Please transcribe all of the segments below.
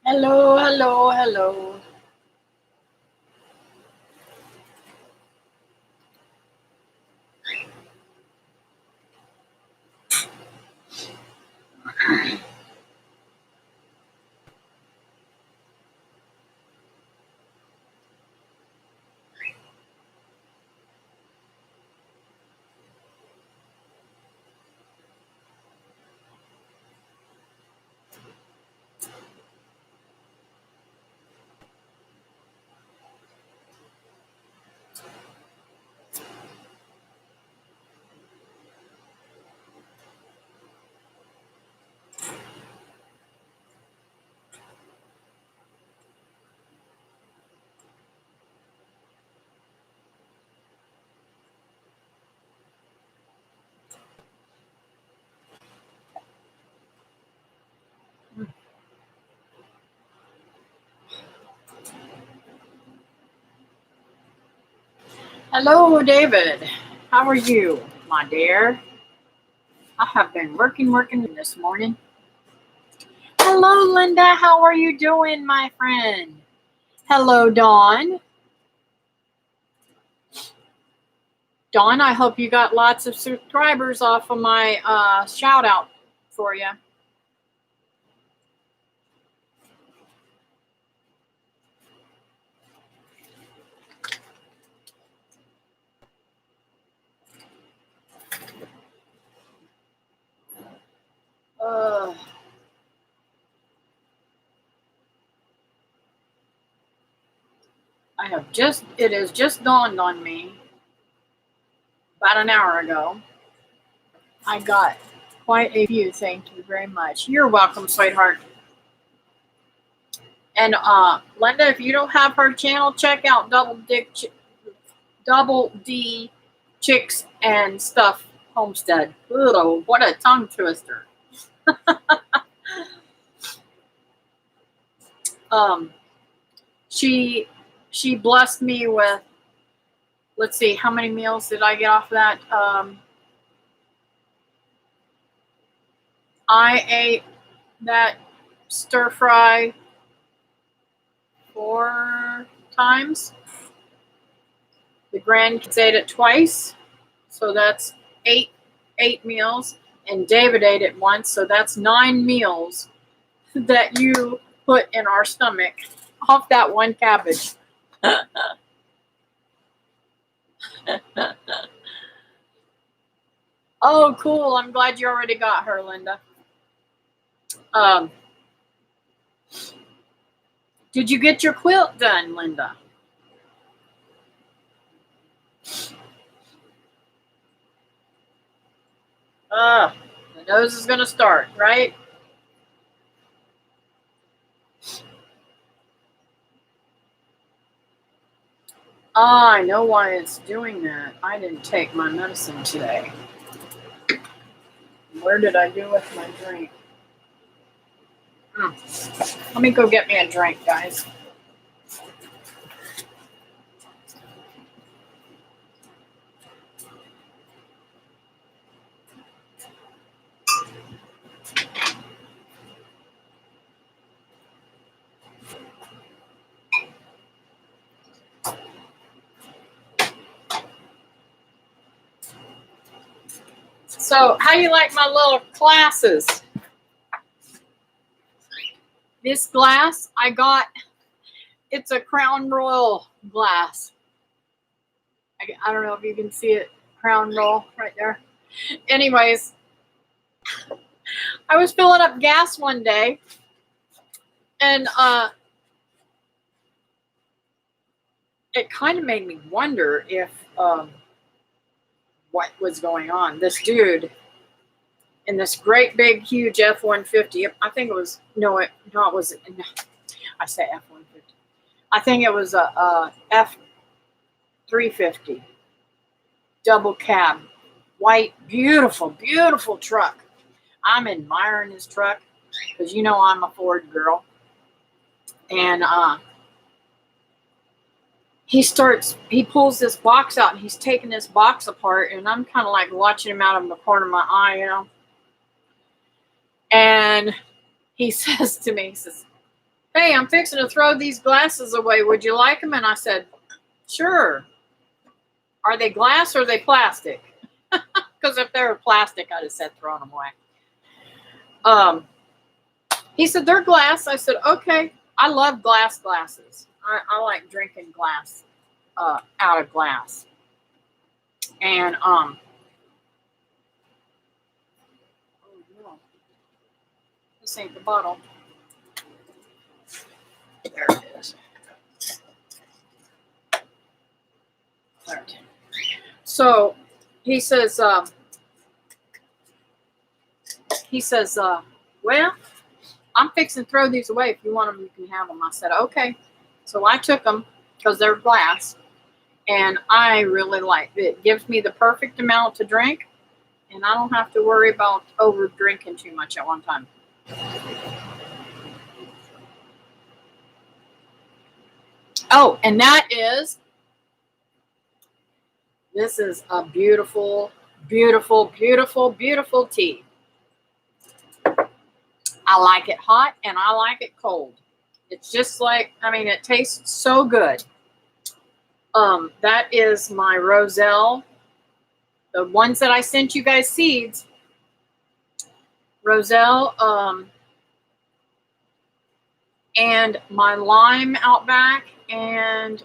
Hello, hello, hello. Hello, David. How are you, my dear? I have been working this morning. Hello, Linda. How are you doing, my friend? Hello, Dawn. Dawn, I hope you got lots of subscribers off of my shout out for you. It has just dawned on me about an hour ago. I got quite a few. Thank you very much. You're welcome, sweetheart. And Linda, if you don't have her channel, check out Double D Chicks and Stuff Homestead. Ugh, what a tongue twister. She blessed me with, let's see, how many meals did I get off of that? I ate that stir fry 4 times. The grandkids ate it twice, so that's eight meals. And David ate it once, so that's 9 meals that you put in our stomach off that one cabbage. Oh, cool. I'm glad you already got her, Linda. Did you get your quilt done, Linda? The nose is going to start, right? I know why it's doing that. I didn't take my medicine today. Where did I do with my drink? Let me go get me a drink, guys. So, how do you like my little glasses? This glass I got, it's a Crown Royal glass. I don't know if you can see it, Crown Royal right there. Anyways, I was filling up gas one day, and it kind of made me wonder if what was going on. This dude in this great big huge F-150. I think it was I say F-150. I think it was a F-350 double cab, white, beautiful truck. I'm admiring his truck because I'm a Ford girl, and he pulls this box out and he's taking this box apart, and I'm kind of like watching him out of the corner of my eye, And he says to me, he says, hey, I'm fixing to throw these glasses away. Would you like them? And I said, sure. Are they glass or are they plastic? Because if they were plastic, I'd have said throwing them away. He said, they're glass. I said, okay. I love glasses. I like drinking glass out of glass. And oh no, this ain't the bottle. There it is. There it is. So he says, well, I'm fixing to throw these away. If you want them, you can have them. I said, okay. So I took them because they're glass, and I really like it. It gives me the perfect amount to drink, and I don't have to worry about over drinking too much at one time. Oh, and this is a beautiful, beautiful, beautiful, beautiful tea. I like it hot and I like it cold. It's just like, I mean, it tastes so good. That is my Roselle. The ones that I sent you guys seeds. Roselle, and my lime Outback, and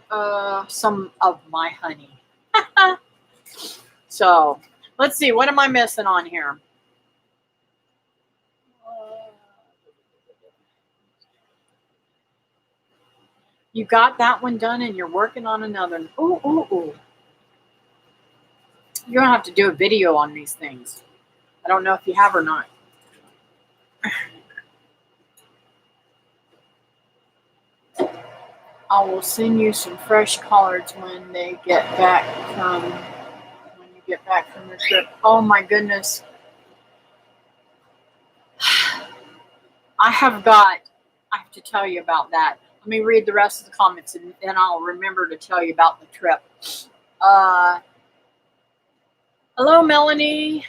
some of my honey. So, let's see. What am I missing on here? You got that one done and you're working on another. Ooh, ooh, ooh. You're going to have to do a video on these things. I don't know if you have or not. I will send you some fresh cards when they get back from, when you get back from the trip. Oh my goodness. I have to tell you about that. Let me read the rest of the comments and then I'll remember to tell you about the trip. Hello, Melanie.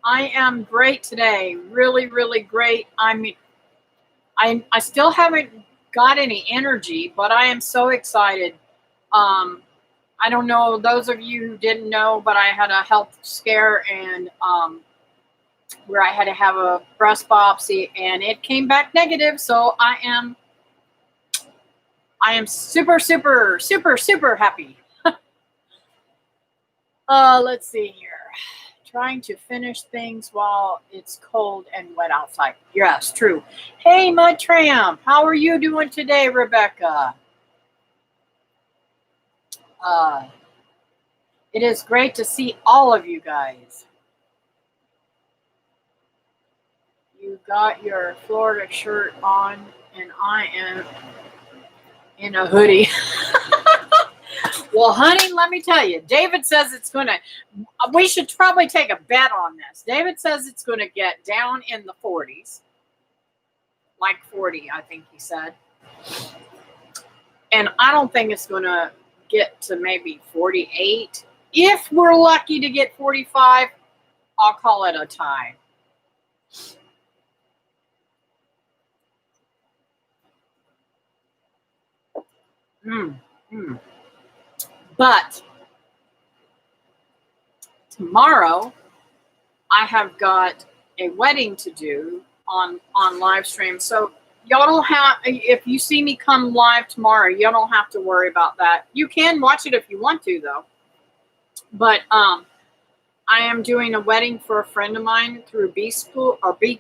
I am great today. Really, really great. I still haven't got any energy, but I am so excited. I don't know, those of you who didn't know, but I had a health scare and where I had to have a breast biopsy and it came back negative. So I am super, super, super, super happy. Let's see here. Trying to finish things while it's cold and wet outside. Yes, true. Hey, Mud Tramp, how are you doing today, Rebecca? It is great to see all of you guys. You got your Florida shirt on, and I am in a hoodie. Well, honey, let me tell you, David says it's going to, we should probably take a bet on this. David says it's going to get down in the 40s. Like 40, I think he said. And I don't think it's going to get to maybe 48. If we're lucky to get 45, I'll call it a tie. But tomorrow I have got a wedding to do on live stream. So y'all don't have, if you see me come live tomorrow, you don't have to worry about that. You can watch it if you want to though. But I am doing a wedding for a friend of mine through B School or B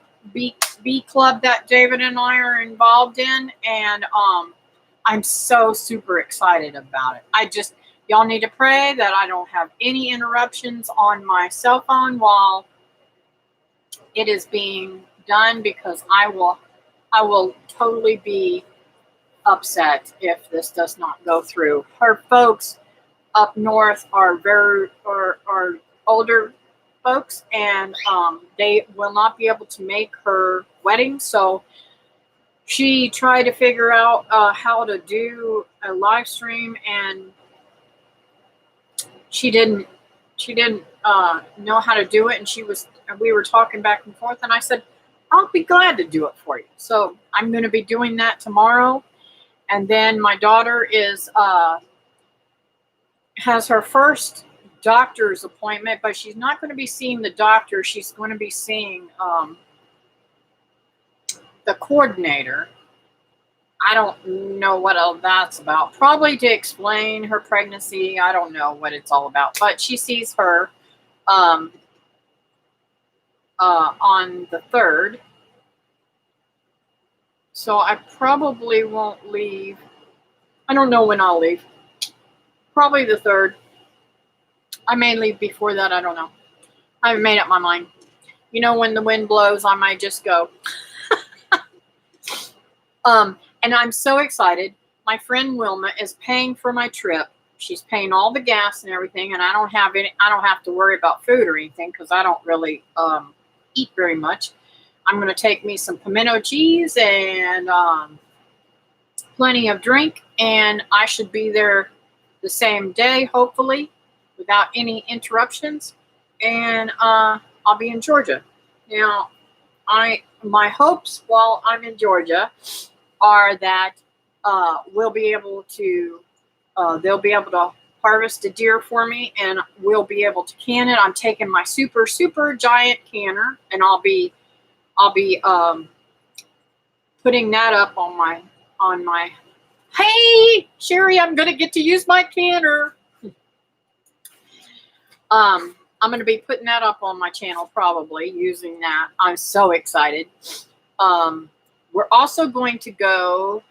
Club that David and I are involved in, and I'm so super excited about it. Y'all need to pray that I don't have any interruptions on my cell phone while it is being done, because I will totally be upset if this does not go through. Her folks up north are are older folks, and they will not be able to make her wedding. So she tried to figure out how to do a live stream, and she didn't know how to do it. And we were talking back and forth, and I said, I'll be glad to do it for you. So I'm going to be doing that tomorrow. And then my daughter has her first doctor's appointment, but she's not going to be seeing the doctor. She's going to be seeing the coordinator. I don't know what all that's about. Probably to explain her pregnancy. I don't know what it's all about. But she sees her on the 3rd. So I probably won't leave. I don't know when I'll leave. Probably the 3rd. I may leave before that. I don't know. I haven't made up my mind. You know, when the wind blows, I might just go. And I'm so excited. My friend Wilma is paying for my trip. She's paying all the gas and everything, and I don't have to worry about food or anything because I don't really eat very much. I'm going to take me some pimento cheese and plenty of drink, and I should be there the same day, hopefully, without any interruptions. And I'll be in Georgia. Now, my hopes while I'm in Georgia are that we'll be able to, they'll be able to harvest a deer for me, and we'll be able to can it. I'm taking my super, super giant canner, and I'll be putting that up on my, hey, Sherry, I'm going to get to use my canner. I'm going to be putting that up on my channel, probably using that. I'm so excited. We're also going to go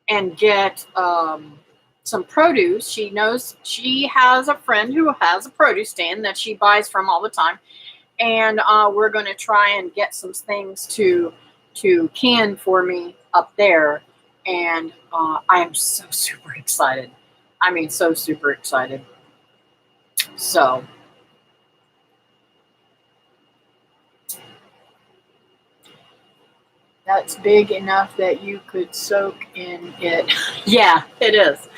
and get some produce. She knows she has a friend who has a produce stand that she buys from all the time. And we're going to try and get some things to can for me up there. And I am so super excited. I mean, so super excited. So that's big enough that you could soak in it. Yeah, it is.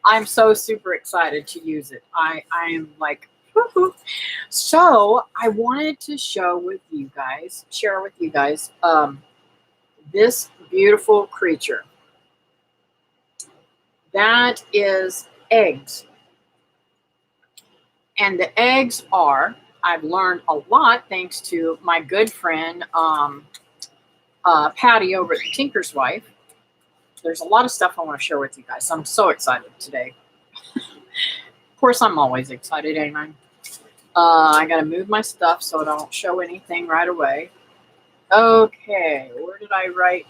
I'm so super excited to use it. I am like, woo-hoo. So I wanted to share with you guys, this beautiful creature. That is eggs. And the eggs are, I've learned a lot thanks to my good friend, Patty over at the Tinker's Wife. There's a lot of stuff I want to share with you guys. I'm so excited today. Of course, I'm always excited, ain't I? I got to move my stuff so I don't show anything right away. Okay, where did I write?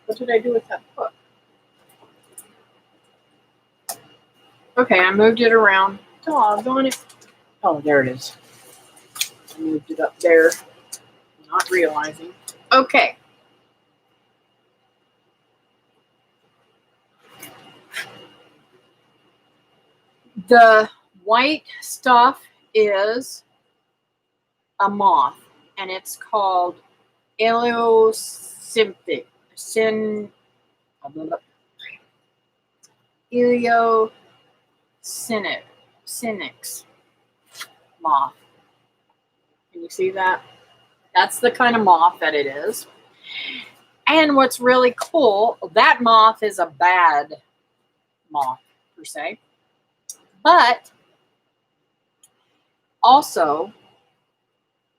What did I do with that book? Okay, I moved it around. Doggone it. Oh, there it is. I moved it up there, not realizing. Okay. The white stuff is a moth, and it's called Eliosynthic. Eliosynyx moth. Can you see that? That's the kind of moth that it is. And what's really cool, that moth is a bad moth, per se. But also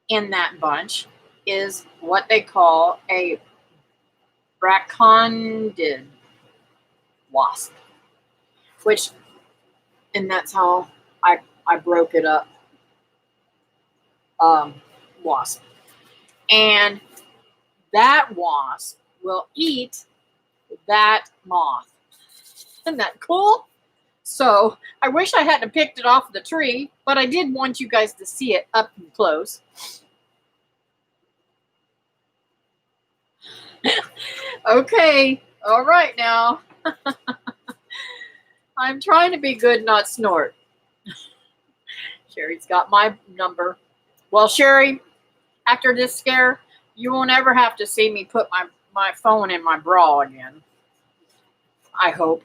in that bunch is what they call a bracondid wasp, and that's how I broke it up, wasp. And that wasp will eat that moth. Isn't that cool? So I wish I hadn't picked it off the tree, but I did want you guys to see it up close. Okay, all right now. I'm trying to be good, not snort. Sherry's got my number. Well, Sherry, after this scare, you won't ever have to see me put my phone in my bra again. I hope.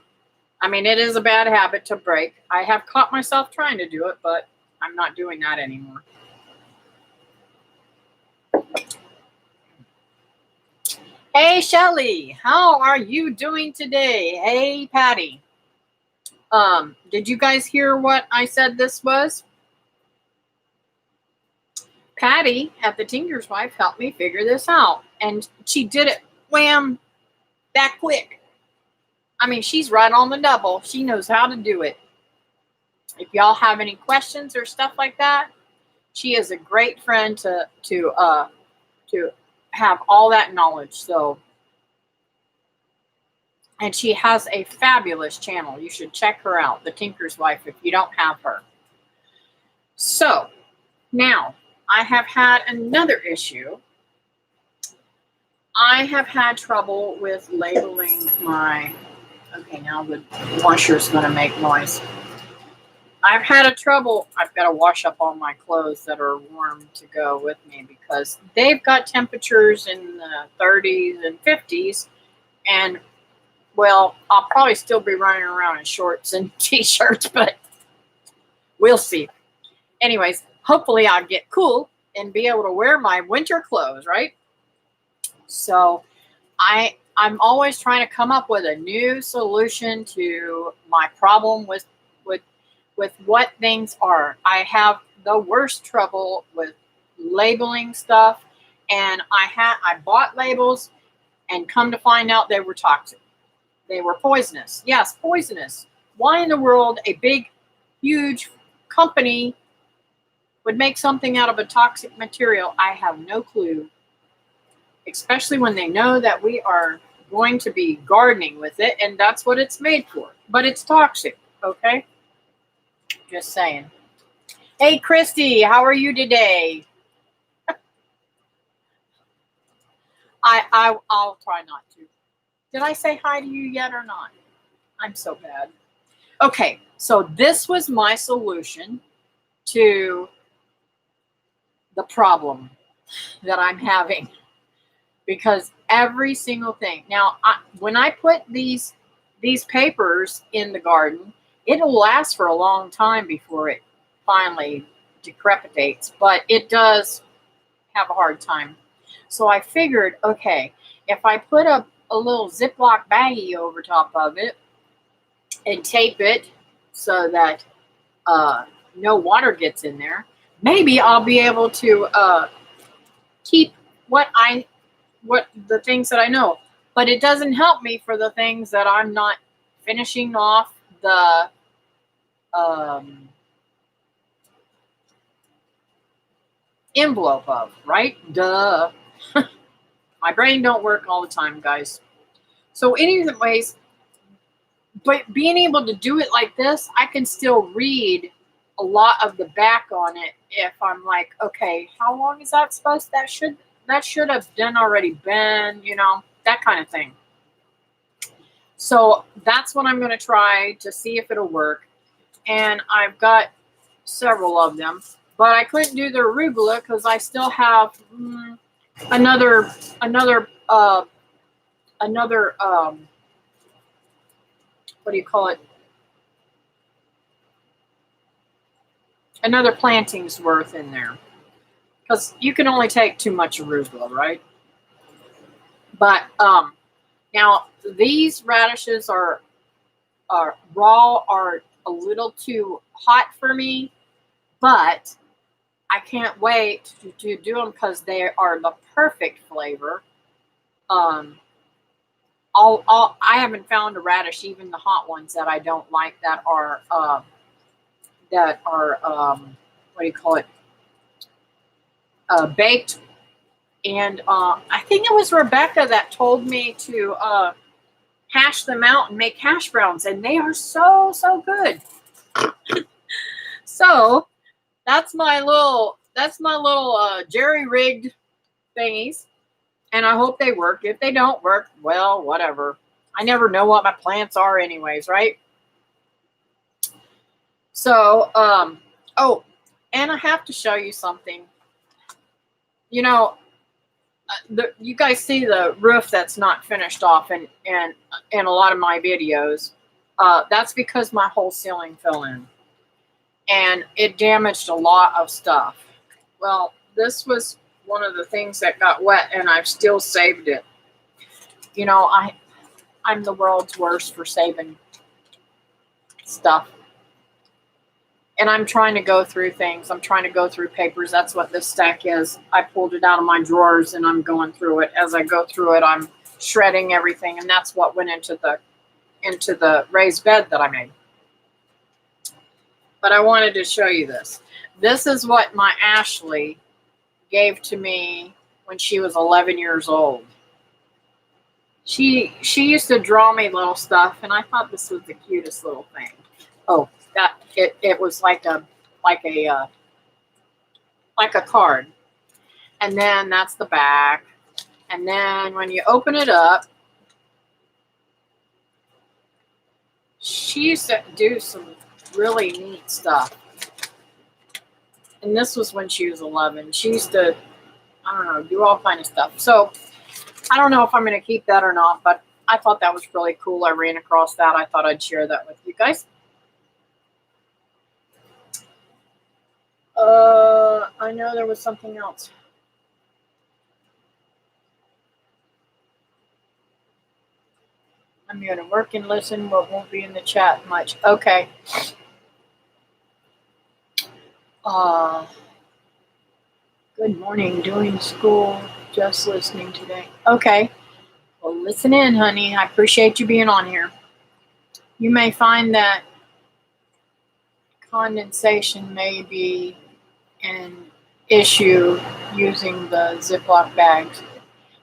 I mean, it is a bad habit to break. I have caught myself trying to do it, but I'm not doing that anymore. Hey, Shelly, how are you doing today? Hey, Patty. Did you guys hear what I said this was? Patty at the Tinker's Wife helped me figure this out, and she did it wham that quick. I mean, she's right on the double. She knows how to do it. If y'all have any questions or stuff like that, she is a great friend to have all that knowledge. So, and she has a fabulous channel. You should check her out, The Tinker's Wife, if you don't have her. So, now I have had another issue. I have had trouble with labeling my, okay, now the washer is going to make noise. I've had a trouble. I've got to wash up all my clothes that are warm to go with me because they've got temperatures in the 30s and 50s. And, well, I'll probably still be running around in shorts and t-shirts, but we'll see. Anyways, hopefully I'll get cool and be able to wear my winter clothes, right? So I'm always trying to come up with a new solution to my problem with what things are. I have the worst trouble with labeling stuff, and I bought labels and come to find out they were toxic. They were poisonous. Yes, poisonous. Why in the world a big, huge company would make something out of a toxic material? I have no clue. Especially when they know that we are going to be gardening with it, and that's what it's made for. But it's toxic, okay? Just saying. Hey, Christy, how are you today? I'll try not to. Did I say hi to you yet or not? I'm so bad. Okay, so this was my solution to the problem that I'm having. Because every single thing. Now, when I put these papers in the garden, it'll last for a long time before it finally decrepitates. But it does have a hard time. So I figured, okay, if I put a little Ziploc baggie over top of it and tape it so that no water gets in there, maybe I'll be able to keep what the things that I know. But it doesn't help me for the things that I'm not finishing off the envelope of, right? Duh. My brain don't work all the time, guys. So anyways, but being able to do it like this, I can still read a lot of the back on it if I'm like, okay, how long is that supposed to, that should have done already been, that kind of thing. So that's what I'm going to try to see if it'll work. And I've got several of them, but I couldn't do the arugula because I still have another what do you call it? Another planting's worth in there. Because you can only take too much arugula, right? But now these radishes are raw, are a little too hot for me, but I can't wait to do them because they are the perfect flavor. I haven't found a radish, even the hot ones that I don't like, that are what do you call it? Baked. And I think it was Rebecca that told me to hash them out and make hash browns, and they are so good. So that's my little jerry-rigged thingies, and I hope they work. If they don't work, well, whatever. I never know what my plants are anyways, right? So oh, and I have to show you something. You guys see the roof that's not finished off in a lot of my videos. That's because my whole ceiling fell in. And it damaged a lot of stuff. Well, this was one of the things that got wet, and I've still saved it. You know, I'm the world's worst for saving stuff. And I'm trying to go through things. I'm trying to go through papers. That's what this stack is. I pulled it out of my drawers and I'm going through it. As I go through it, I'm shredding everything. And that's what went into the raised bed that I made. But I wanted to show you this. This is what my Ashley gave to me when she was 11 years old. She used to draw me little stuff, and I thought this was the cutest little thing. Oh, that it was like a card, and then that's the back, and then when you open it up, she used to do some really neat stuff. And this was when she was 11. She used to, I don't know, do all kind of stuff. So I don't know if I'm going to keep that or not, but I thought that was really cool. I ran across that. I thought I'd share that with you guys. I know there was something else. I'm going to work and listen, but won't be in the chat much. Okay. Good morning, doing school, just listening today. Okay. Well, listen in, honey. I appreciate you being on here. You may find that condensation may be an issue using the Ziploc bags.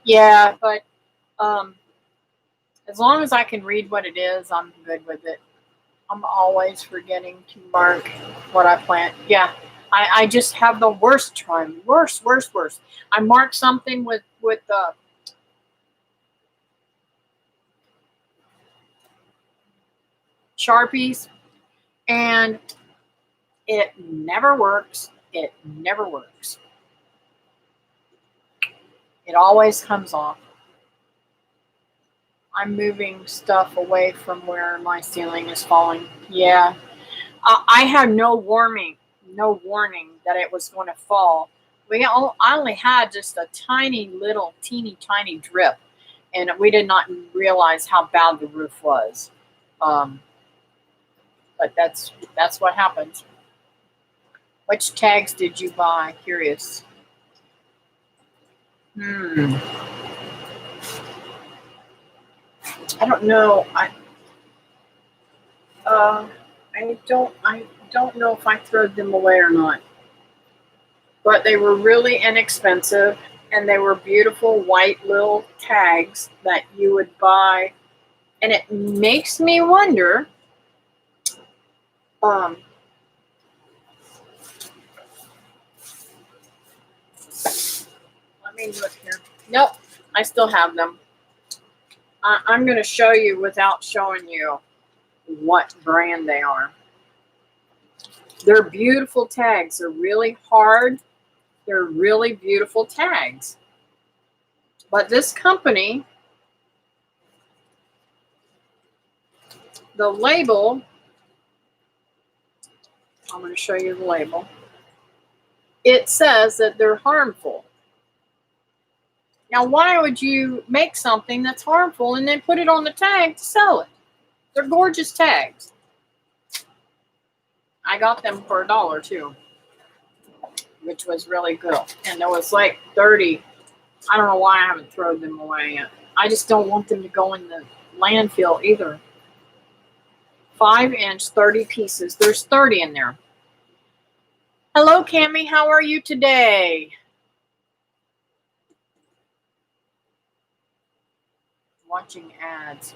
Yeah, but as long as I can read what it is, I'm good with it. I'm always forgetting to mark what I plant. Yeah, I just have the worst time. Worst. I mark something with Sharpies, and it never works. It never works. It always comes off. I'm moving stuff away from where my ceiling is falling. Yeah. I had no warning that it was going to fall. I only had just a tiny little, teeny tiny drip, and we did not realize how bad the roof was. But that's what happens. Which tags did you buy? Curious. I don't know. I don't know if I threw them away or not. But they were really inexpensive, and they were beautiful white little tags that you would buy. And it makes me wonder, let me look here. Nope, I still have them. I'm going to show you without showing you what brand they are. They're beautiful tags. They're really hard. They're really beautiful tags. But this company, the label, I'm going to show you the label. It says that they're harmful. Now, why would you make something that's harmful and then put it on the tag to sell it? They're gorgeous tags. I got them for $1 too, which was really good. And there was like 30. I don't know why I haven't thrown them away yet. I just don't want them to go in the landfill either. 5-inch, 30 pieces. There's 30 in there. Hello, Cammie. How are you today? Watching ads.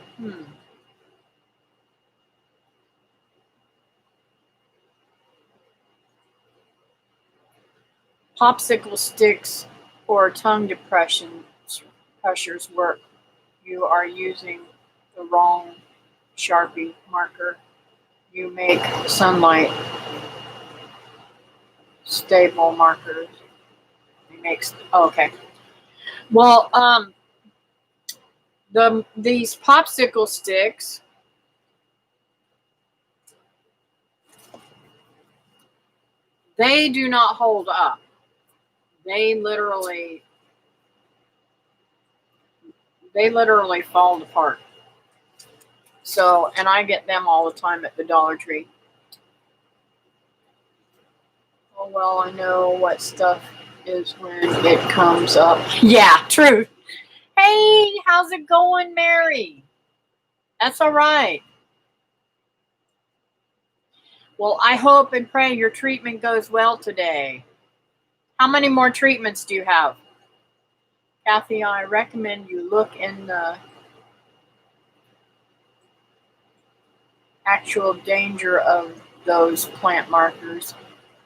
Popsicle sticks or tongue pressures work. You are using the wrong Sharpie marker. You make sunlight stable markers. It makes okay. Well, these popsicle sticks, they do not hold up. They literally They literally fall apart. So, and I get them all the time at the Dollar Tree. Oh, well, I know what stuff is when it comes up. Yeah, true. Hey, how's it going, Mary? That's all right. Well, I hope and pray your treatment goes well today. How many more treatments do you have? Kathy, I recommend you look in the actual danger of those plant markers.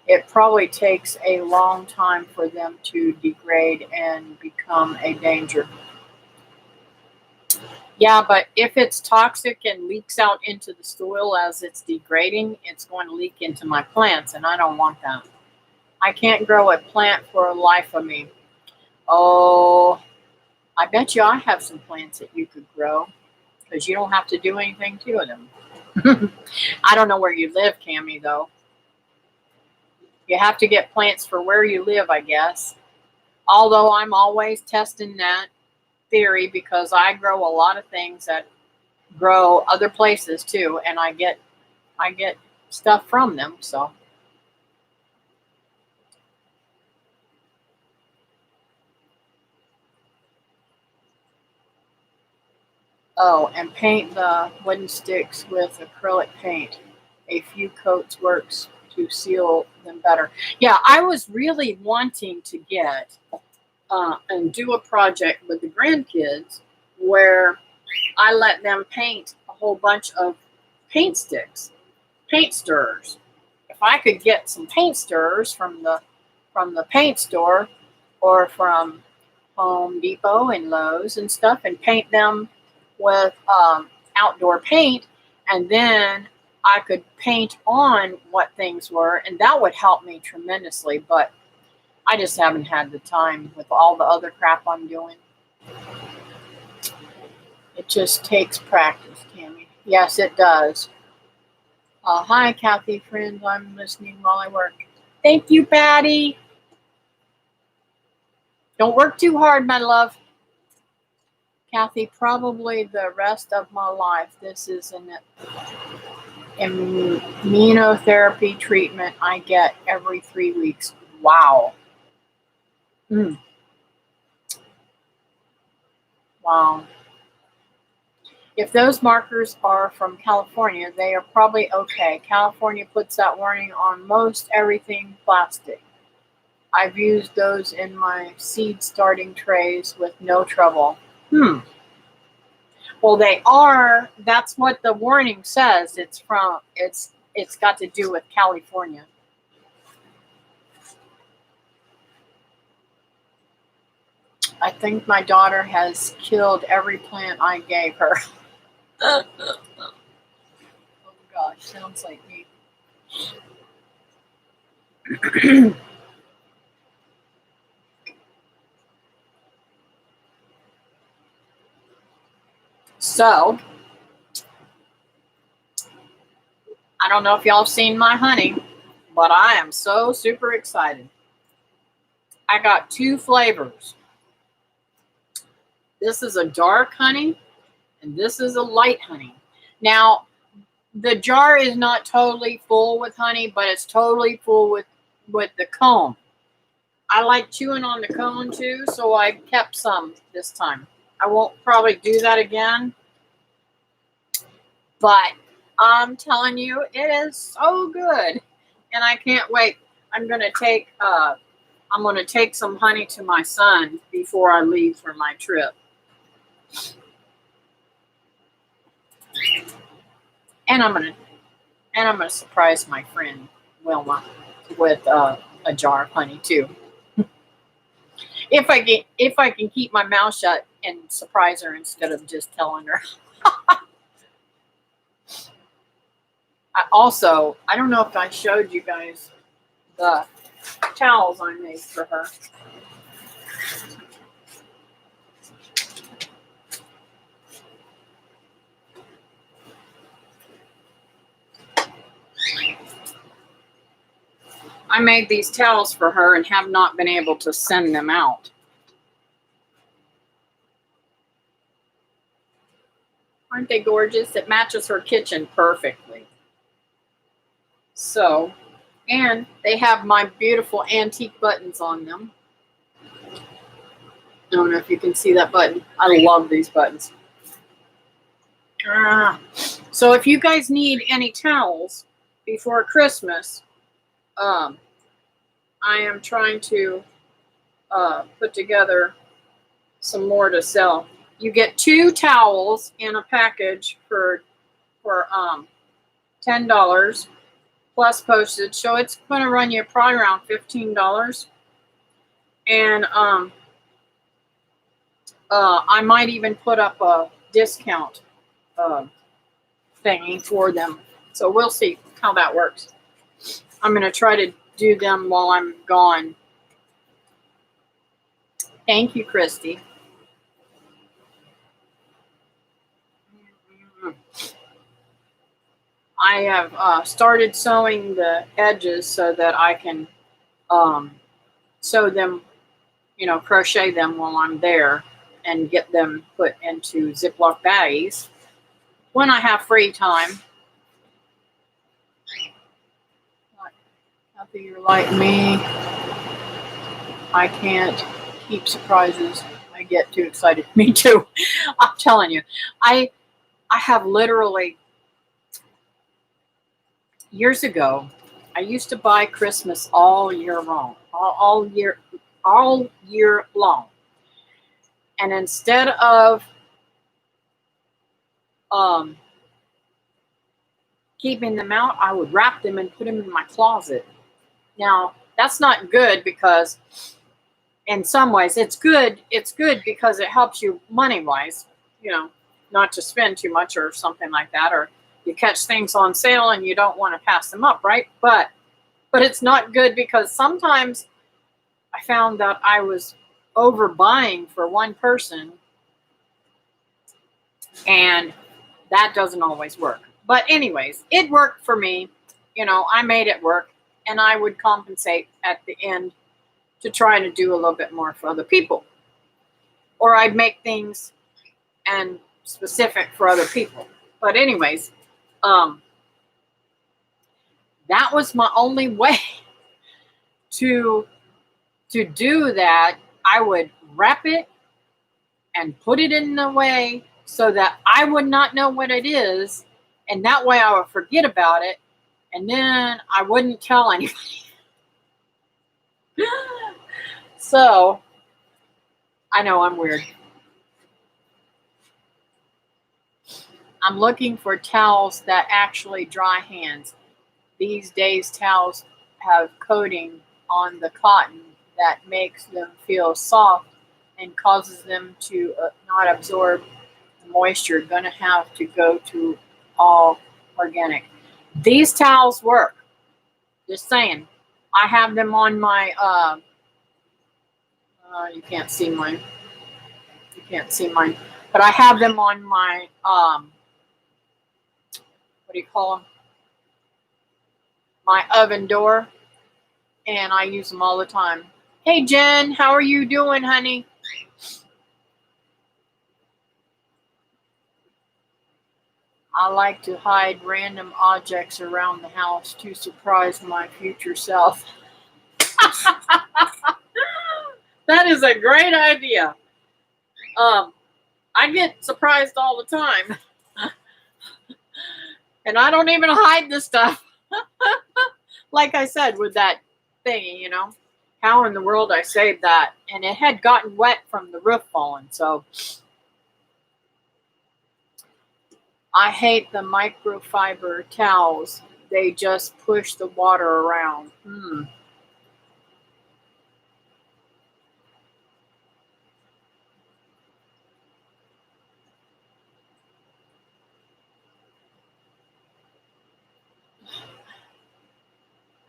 It probably takes a long time for them to degrade and become a danger. Yeah, but if it's toxic and leaks out into the soil as it's degrading, it's going to leak into my plants, and I don't want that. I can't grow a plant for the life of me. Oh, I bet you I have some plants that you could grow because you don't have to do anything to them. I don't know where you live, Cammie, though. You have to get plants for where you live, I guess. Although I'm always testing that theory because I grow a lot of things that grow other places too, and I get stuff from them. So oh, and paint the wooden sticks with acrylic paint. A few coats works to seal them better. Yeah, I was really wanting to get and do a project with the grandkids where I let them paint a whole bunch of paint sticks, paint stirrers. If I could get some paint stirrers from the paint store or from Home Depot and Lowe's and stuff, and paint them with outdoor paint, and then I could paint on what things were, and that would help me tremendously. But I just haven't had the time with all the other crap I'm doing. It just takes practice, Tammy. Yes, it does. Hi, Kathy, friends. I'm listening while I work. Thank you, Patty. Don't work too hard, my love. Kathy, probably the rest of my life. This is an immunotherapy treatment I get every 3 weeks. Wow. Wow. If those markers are from California, they are probably okay. California puts that warning on most everything plastic. I've used those in my seed starting trays with no trouble. Well, they are. That's what the warning says. It's got to do with California. I think my daughter has killed every plant I gave her. Oh gosh, sounds like me. So, I don't know if y'all have seen my honey, but I am so super excited. I got 2 flavors. This is a dark honey, and this is a light honey. Now, the jar is not totally full with honey, but it's totally full with the cone. I like chewing on the cone too, so I kept some this time. I won't probably do that again, but I'm telling you, it is so good, and I can't wait. I'm gonna take some honey to my son before I leave for my trip. And I'm gonna surprise my friend Wilma with a jar of honey too. If I can keep my mouth shut and surprise her instead of just telling her. I don't know if I showed you guys the towels I made for her. I made these towels for her and have not been able to send them out. Aren't they gorgeous? It matches her kitchen perfectly. So, and they have my beautiful antique buttons on them. I don't know if you can see that button. I love these buttons. So if you guys need any towels before Christmas, I am trying to put together some more to sell. You get 2 towels in a package for $10 plus postage, so it's going to run you probably around $15. And I might even put up a discount thingy for them. So we'll see how that works. I'm going to try to do them while I'm gone. Thank you, Christy. I have started sewing the edges so that I can sew them, crochet them while I'm there and get them put into Ziploc bags when I have free time. Kathy, you're like me. I can't keep surprises. I get too excited. Me too. I'm telling you. I have literally, years ago, I used to buy Christmas all year long. All year long. And instead of keeping them out, I would wrap them and put them in my closet. Now, that's not good because in some ways it's good. It's good because it helps you money-wise, not to spend too much or something like that, or you catch things on sale and you don't want to pass them up, right? But it's not good because sometimes I found that I was overbuying for one person, and that doesn't always work. But anyways, it worked for me. I made it work, and I would compensate at the end to try to do a little bit more for other people. Or I'd make things and specific for other people. But anyways, that was my only way to do that. I would wrap it and put it in the way so that I would not know what it is, and that way I would forget about it, and then I wouldn't tell anybody. So, I know I'm weird. I'm looking for towels that actually dry hands. These days, towels have coating on the cotton that makes them feel soft and causes them to not absorb the moisture. Gonna have to go to all organic. These towels work. Just saying. I have them on my, you can't see mine. You can't see mine. But I have them on my, what do you call them? My oven door. And I use them all the time. Hey, Jen, how are you doing, honey? I like to hide random objects around the house to surprise my future self. That is a great idea. I get surprised all the time. And I don't even hide this stuff. Like I said, with that thingy, how in the world I saved that? And it had gotten wet from the roof falling, so I hate the microfiber towels. They just push the water around.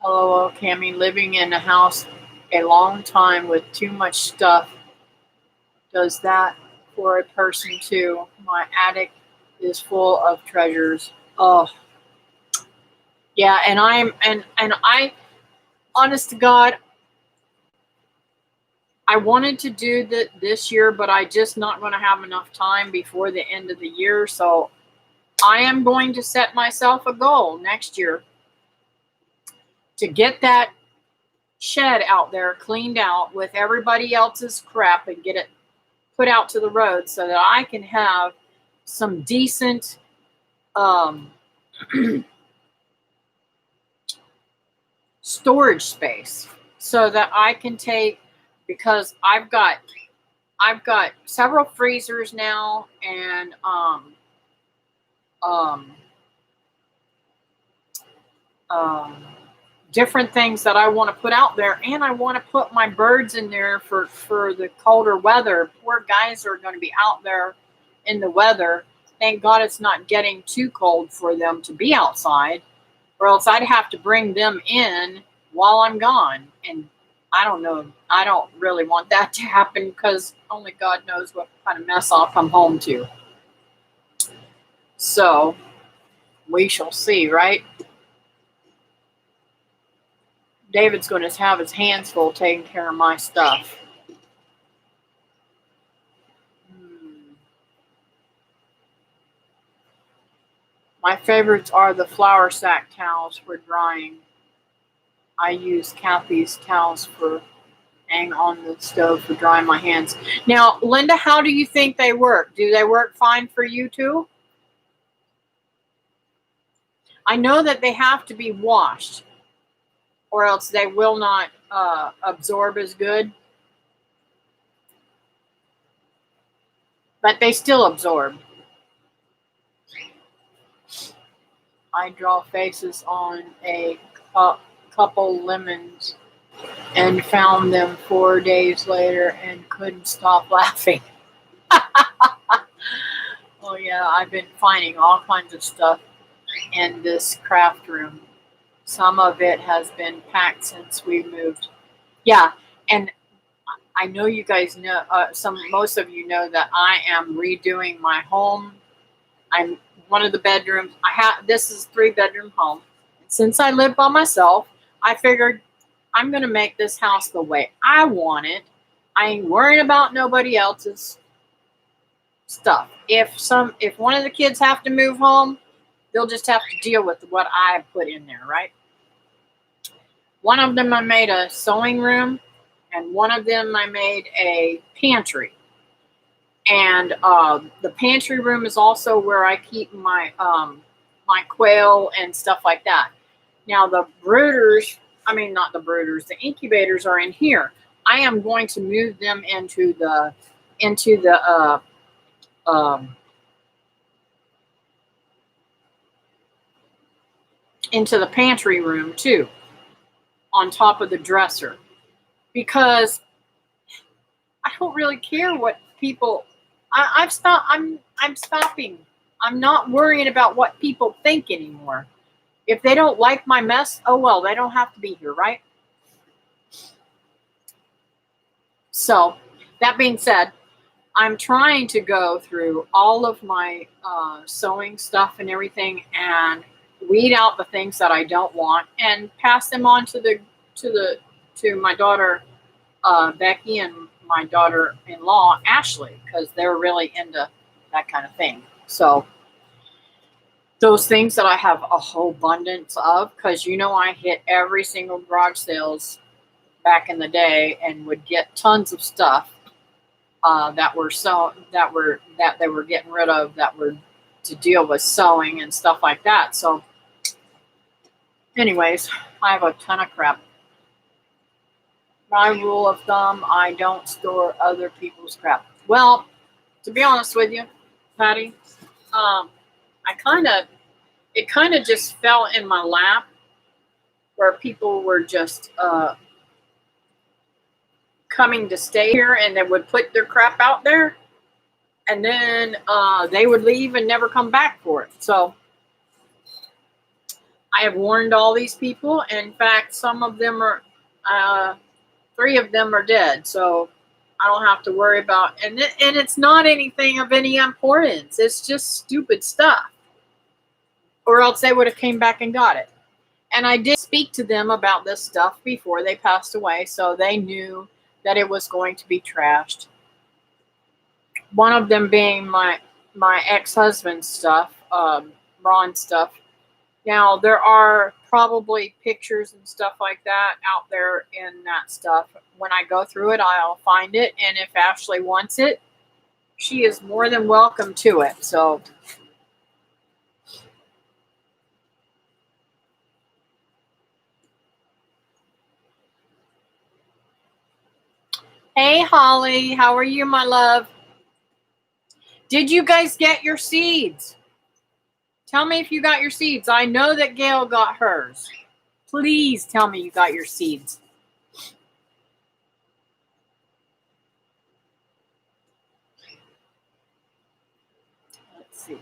LOL, Cammie, living in a house a long time with too much stuff does that for a person too. My attic is full of treasures. Oh, yeah, and I, honest to God, I wanted to do this year, but I just not going to have enough time before the end of the year. So I am going to set myself a goal next year to get that shed out there cleaned out with everybody else's crap and get it put out to the road so that I can have some decent storage space so that I can take, because I've got several freezers now and different things that I want to put out there, and I want to put my birds in there for the colder weather. Poor guys are going to be out there in the weather. Thank God it's not getting too cold for them to be outside, or else I'd have to bring them in while I'm gone. And I don't know. I don't really want that to happen because only God knows what kind of mess I'll come home to. So we shall see, right? David's going to have his hands full taking care of my stuff. My favorites are the flour sack towels for drying. I use Kathy's towels for hang on the stove for drying my hands. Now, Linda, how do you think they work? Do they work fine for you too? I know that they have to be washed, or else they will not absorb as good. But they still absorb. I draw faces on a couple lemons and found them 4 days later and couldn't stop laughing. Oh yeah, I've been finding all kinds of stuff in this craft room. Some of it has been packed since we moved. Yeah, and I know you guys know, most of you know that I am redoing my home. I'm one of the bedrooms. This is a 3-bedroom home. Since I live by myself, I figured I'm going to make this house the way I want it. I ain't worrying about nobody else's stuff. If one of the kids have to move home, they'll just have to deal with what I put in there, right? One of them I made a sewing room, and one of them I made a pantry. And the pantry room is also where I keep my my quail and stuff like that. Now the brooders, not the brooders, the incubators are in here. I am going to move them into the pantry room too, on top of the dresser, because I don't really care what people. I'm stopping. I'm not worrying about what people think anymore. If they don't like my mess, oh well, they don't have to be here, right? So, that being said, I'm trying to go through all of my sewing stuff and everything and weed out the things that I don't want and pass them on to my daughter Becky and my daughter-in-law Ashley, because they're really into that kind of thing. So those things that I have a whole abundance of, because I hit every single garage sales back in the day and would get tons of stuff that they were getting rid of, that were to deal with sewing and stuff like that. So anyways, I have a ton of crap. My rule of thumb, I don't store other people's crap. Well, to be honest with you, Patty, it kind of just fell in my lap where people were just coming to stay here, and they would put their crap out there, and then they would leave and never come back for it. So I have warned all these people. In fact, some of them are 3 of them are dead, so I don't have to worry about. And it's not anything of any importance. It's just stupid stuff, or else they would have came back and got it. And I did speak to them about this stuff before they passed away, so they knew that it was going to be trashed. One of them being my ex-husband's stuff, Ron stuff. Now, there are probably pictures and stuff like that out there in that stuff. When I go through it, I'll find it. And if Ashley wants it, she is more than welcome to it. So, hey, Holly, how are you, my love? Did you guys get your seeds? Tell me if you got your seeds. I know that Gail got hers. Please tell me you got your seeds. Let's see here.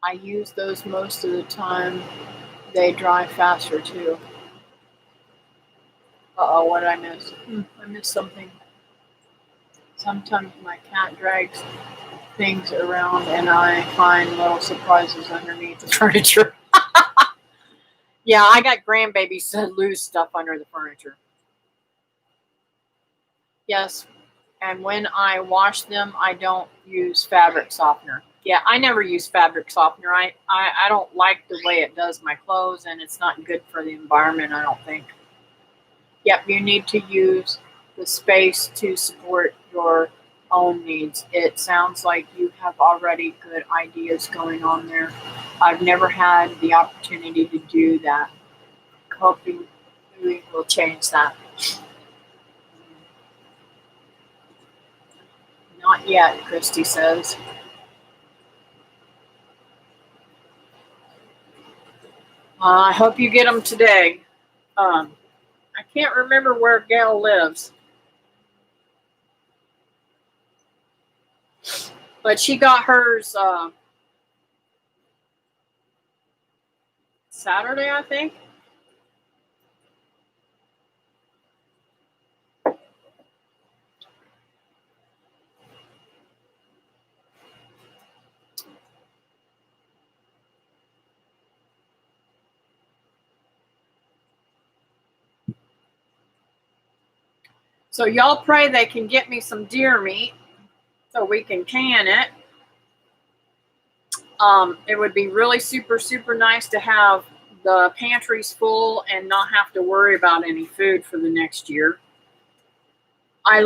I use those most of the time. They dry faster too. Uh-oh, what did I miss? I missed something. Sometimes my cat drags things around and I find little surprises underneath the furniture. Yeah, I got grandbabies that lose stuff under the furniture. Yes, and when I wash them, I don't use fabric softener. Yeah, I never use fabric softener. I don't like the way it does my clothes, and it's not good for the environment, I don't think. Yep, you need to use the space to support your own needs. It sounds like you have already good ideas going on there. I've never had the opportunity to do that. Hoping we will change that. Not yet, Christy says. I hope you get them today. I can't remember where Gail lives. But she got hers Saturday, I think. So y'all pray they can get me some deer meat so we can can it. It would be really super, super nice to have the pantries full and not have to worry about any food for the next year. I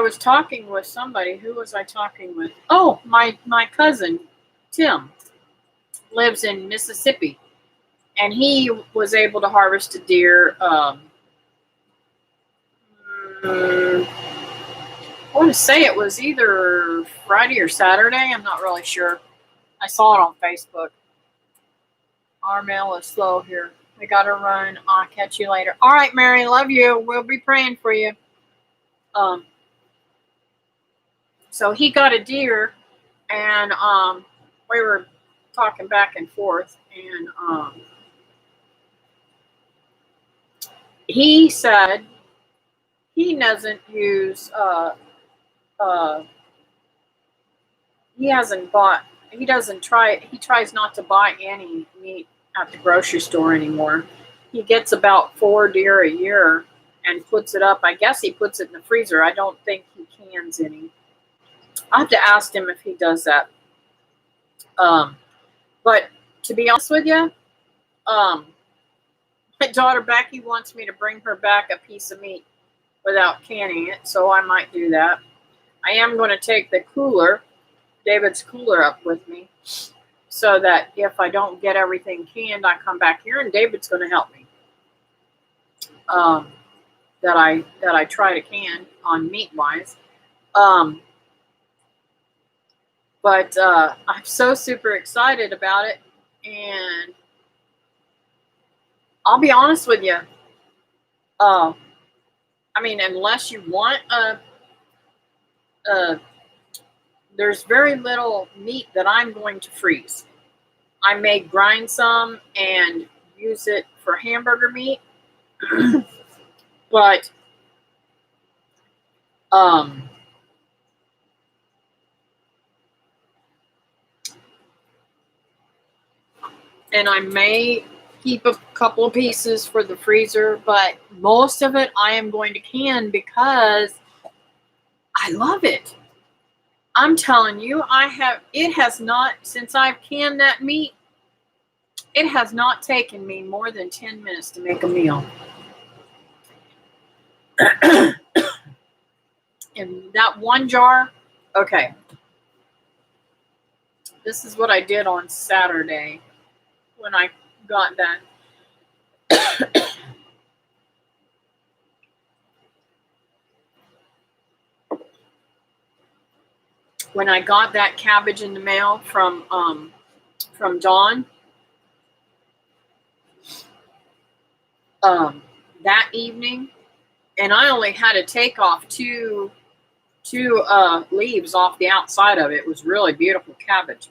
was talking with somebody. Who was I talking with? Oh, my cousin, Tim, lives in Mississippi. And he was able to harvest a deer. I want to say it was either Friday or Saturday. I'm not really sure. I saw it on Facebook. Our mail is slow here. We got to run. I'll catch you later. All right, Mary. Love you. We'll be praying for you. So he got a deer, and we were talking back and forth, and he said he doesn't use he tries not to buy any meat at the grocery store anymore. He gets about 4 deer a year and puts it up. I guess he puts it in the freezer. I don't think he cans any. I have to ask him if he does that. But to be honest with you, my daughter Becky wants me to bring her back a piece of meat without canning it, so I might do that. I am going to take the cooler, David's cooler, up with me, so that if I don't get everything canned, I come back here and David's going to help me. That I try to can on meat wise. But I'm so super excited about it, and I'll be honest with you. I mean, unless you want there's very little meat that I'm going to freeze. I may grind some and use it for hamburger meat, but and I may keep a couple of pieces for the freezer, but most of it I am going to can because I love it. I'm telling you, it has not, since I've canned that meat, it has not taken me more than 10 minutes to make a meal. In that one jar, okay, this is what I did on Saturday when I got that. When I got that cabbage in the mail from Dawn, that evening, and I only had to take off two leaves off the outside of it. It was really beautiful cabbage.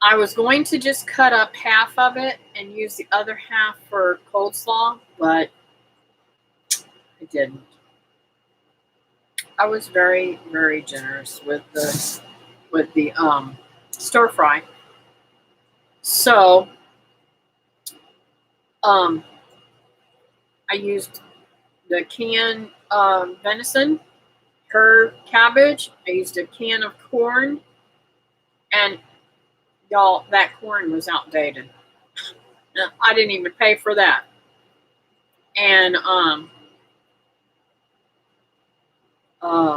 I was going to just cut up half of it and use the other half for coleslaw, but I didn't. I was very, very generous with the stir fry. So I used the canned venison, her cabbage. I used a can of corn, and y'all, that corn was outdated. I didn't even pay for that. And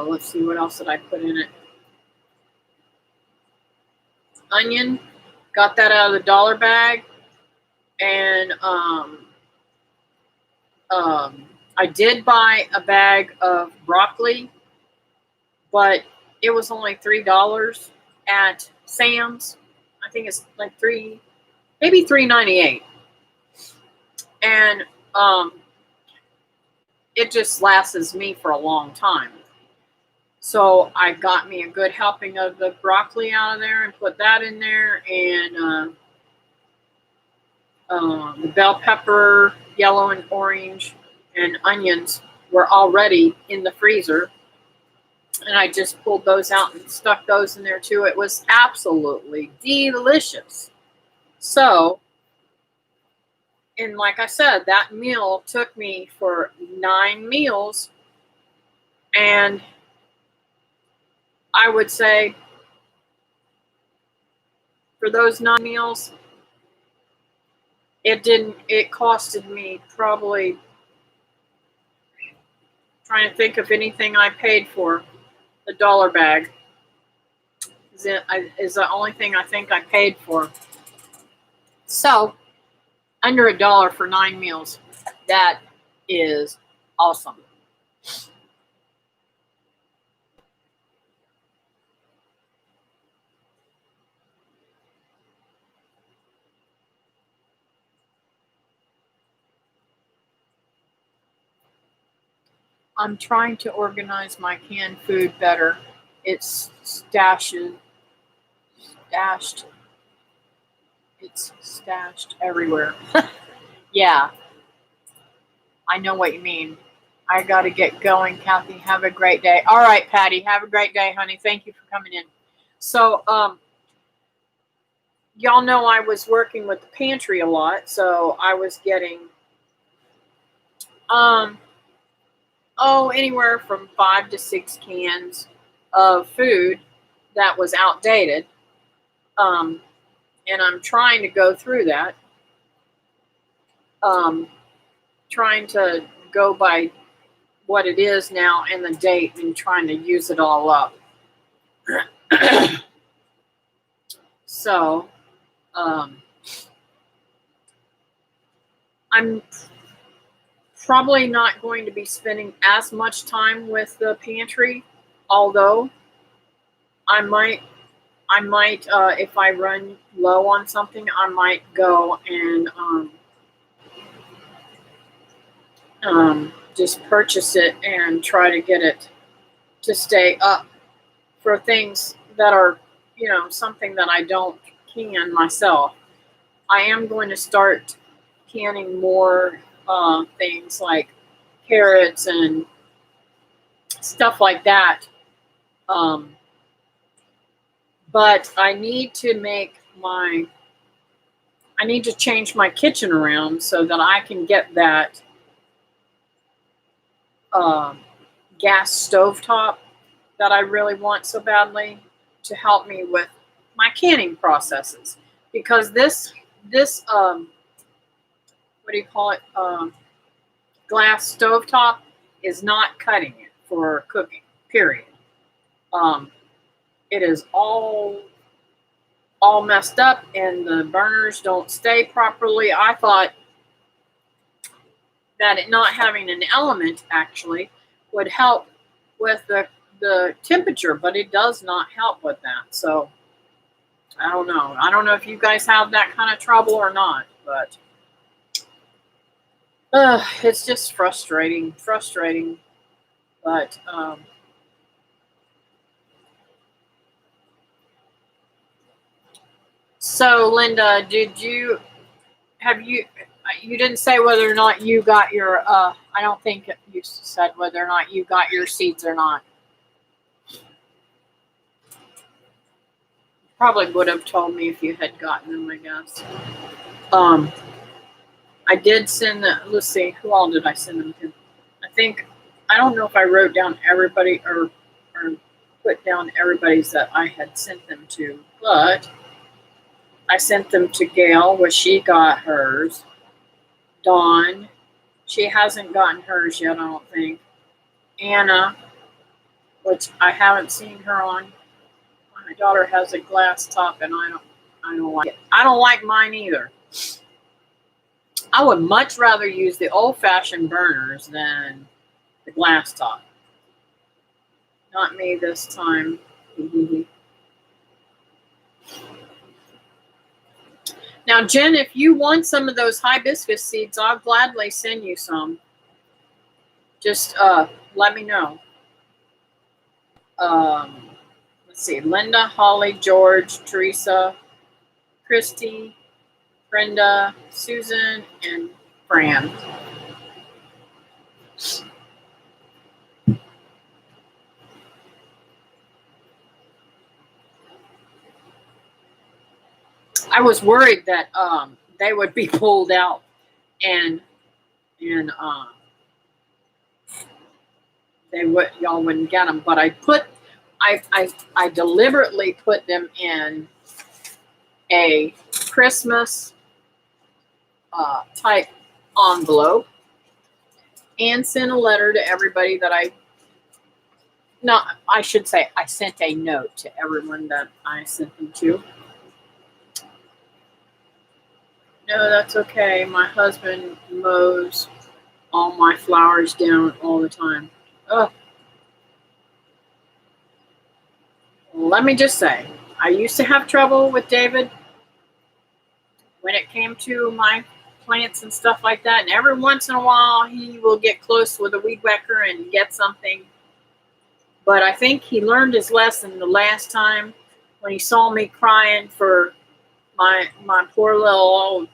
let's see, what else did I put in it? Onion, got that out of the dollar bag, and I did buy a bag of broccoli, but it was only $3 at Sam's. I think it's like maybe $3.98, and it just lasts me for a long time. So I got me a good helping of the broccoli out of there and put that in there, and the bell pepper, yellow and orange, and onions were already in the freezer, and I just pulled those out and stuck those in there too. It was absolutely delicious. So, and like I said, that meal took me for 9 meals, and I would say for those 9 meals, it costed me probably, trying to think of anything I paid for, the dollar bag is the only thing I think I paid for. So, under $1 for 9 meals. That is awesome. I'm trying to organize my canned food better. It's stashed everywhere. Yeah, I know what you mean. I got to get going. Kathy, have a great day. All right, Patty, have a great day, honey. Thank you for coming in. So, y'all know I was working with the pantry a lot, so I was getting anywhere from 5 to 6 cans of food that was outdated. And I'm trying to go through that. Trying to go by what it is now and the date and trying to use it all up. So, I'm probably not going to be spending as much time with the pantry, although I might, if I run low on something, I might go and just purchase it and try to get it to stay up for things that are, something that I don't can myself. I am going to start canning more things like carrots and stuff like that. But I need to change my kitchen around so that I can get that gas stovetop that I really want so badly to help me with my canning processes, because this what do you call it, glass stovetop is not cutting it for cooking, period. um, it is all messed up, and the burners don't stay properly. I thought that it not having an element actually would help with the temperature, but it does not help with that. So I don't know. I don't know if you guys have that kind of trouble or not, but it's just frustrating. But so Linda, have you? You didn't say whether or not you got your. I don't think you said whether or not you got your seeds or not. Probably would have told me if you had gotten them, I guess. Um, I did send the. Let's see, who all did I send them to? I think I don't know if I wrote down everybody or put down everybody's that I had sent them to, but I sent them to Gail, where she got hers. Dawn, she hasn't gotten hers yet, I don't think. Anna, which I haven't seen her on. My daughter has a glass top, and I don't like it. I don't like mine either. I would much rather use the old-fashioned burners than the glass top. Not me this time. Now, Jen, if you want some of those hibiscus seeds, I'll gladly send you some. Just let me know. Let's see. Linda, Holly, George, Teresa, Christy, Brenda, Susan, and Fran. I was worried that they would be pulled out and y'all wouldn't get them. But I deliberately put them in a Christmas type envelope and sent a letter to everybody that I should say I sent a note to everyone that I sent them to. No, that's okay. My husband mows all my flowers down all the time. Oh, let me just say, I used to have trouble with David when it came to my plants and stuff like that. And every once in a while, he will get close with a weed whacker and get something. But I think he learned his lesson the last time when he saw me crying for my poor little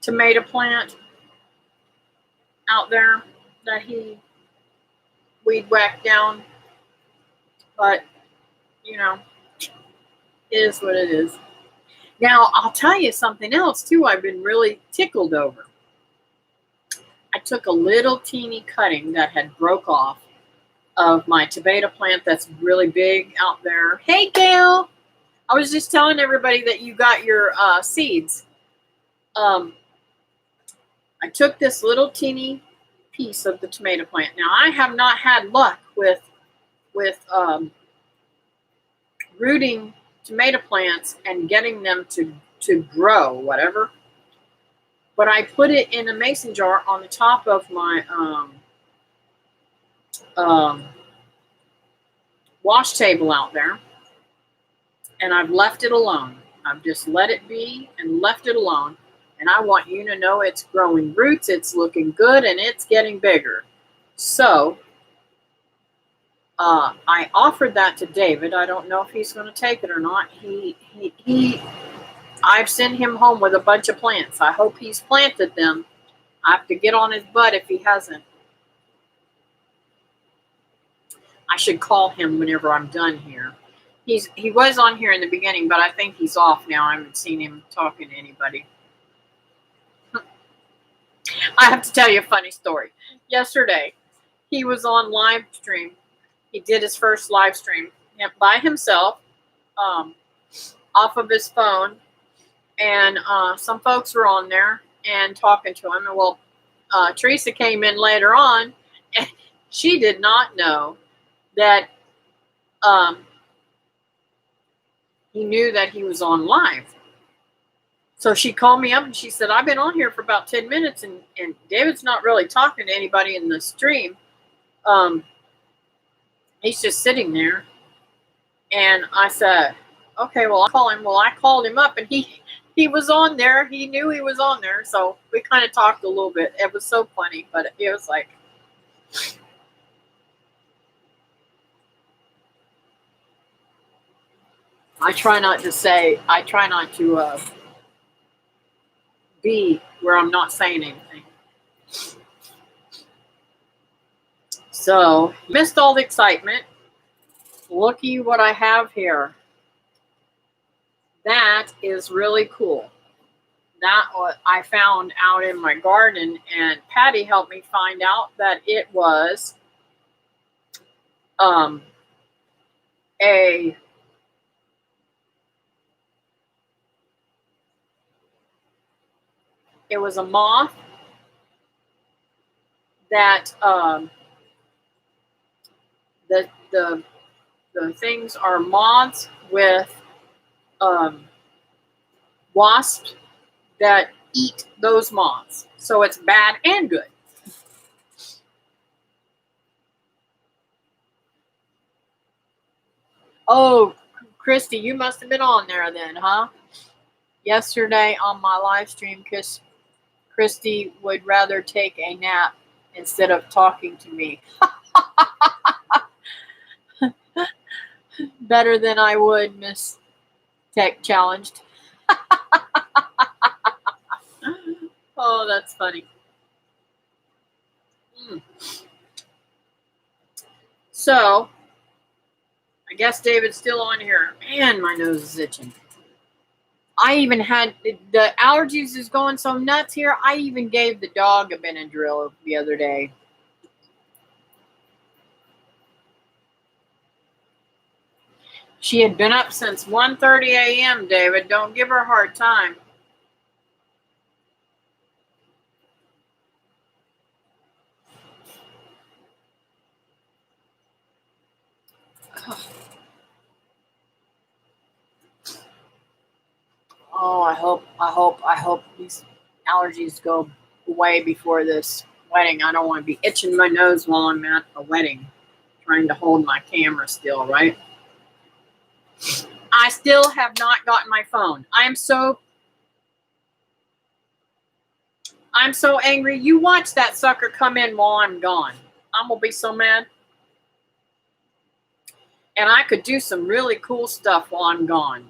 tomato plant out there that he weed whacked down. But, you know, it is what it is. Now, I'll tell you something else, too, I've been really tickled over. I took a little teeny cutting that had broke off of my tomato plant that's really big out there. Hey, Gail! I was just telling everybody that you got your seeds. I took this little teeny piece of the tomato plant. Now, I have not had luck with rooting tomato plants and getting them to grow, whatever. But I put it in a mason jar on the top of my wash table out there, and I've left it alone. I've just let it be and left it alone. And I want you to know it's growing roots, it's looking good, and it's getting bigger. So I offered that to David. I don't know if he's going to take it or not. I've sent him home with a bunch of plants. I hope he's planted them. I have to get on his butt if he hasn't. I should call him whenever I'm done here. He was on here in the beginning, but I think he's off now. I haven't seen him talking to anybody. I have to tell you a funny story. Yesterday, he was on live stream. He did his first live stream by himself, off of his phone, and some folks were on there and talking to him. And well, Teresa came in later on, and she did not know that he knew that he was on live. So she called me up and she said, I've been on here for about 10 minutes and David's not really talking to anybody in the stream. He's just sitting there. And I said, okay, well, I'll call him. Well, I called him up and he was on there. He knew he was on there. So we kind of talked a little bit. It was so funny, but it was like, I try not to be where I'm not saying anything. So, missed all the excitement. Looky what I have here. That is really cool. That what I found out in my garden, and Patty helped me find out that it was a moth that the things are moths with wasps that eat those moths. So it's bad and good. Oh, Christy, you must have been on there then, huh? Yesterday on my live stream, Christy would rather take a nap instead of talking to me. Better than I would, Miss Tech Challenged. Oh, that's funny. So, I guess David's still on here. Man, my nose is itching. I even had, the allergies is going so nuts here, I even gave the dog a Benadryl the other day. She had been up since 1:30 a.m., David. Don't give her a hard time. Oh, I hope these allergies go away before this wedding. I don't want to be itching my nose while I'm at a wedding, trying to hold my camera still, right? I still have not gotten my phone. I'm so angry. You watch that sucker come in while I'm gone. I'm going to be so mad. And I could do some really cool stuff while I'm gone.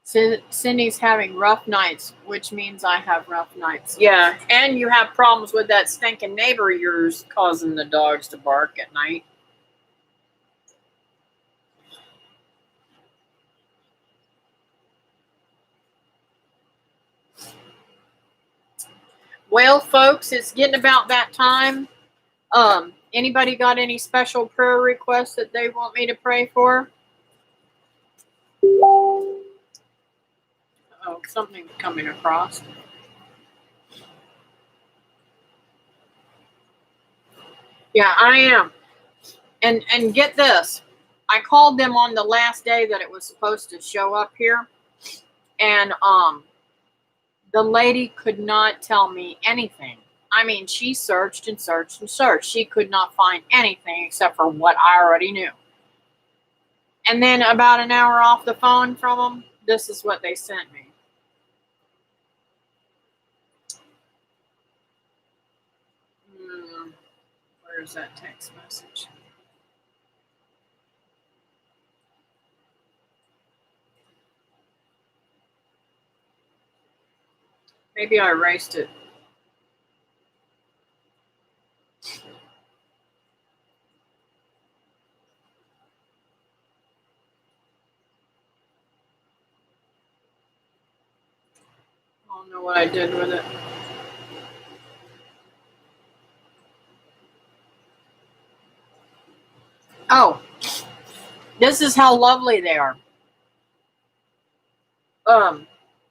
Cindy's having rough nights, which means I have rough nights. Yeah, and you have problems with that stinking neighbor of yours causing the dogs to bark at night. Well, folks, it's getting about that time. Anybody got any special prayer requests that they want me to pray for? Oh, something's coming across. Yeah, I am. And get this. I called them on the last day that it was supposed to show up here. And the lady could not tell me anything. I mean, she searched and searched and searched. She could not find anything except for what I already knew. And then about an hour off the phone from them, this is what they sent me. Where's that text message? Maybe I erased it. I don't know what I did with it. This is how lovely they are.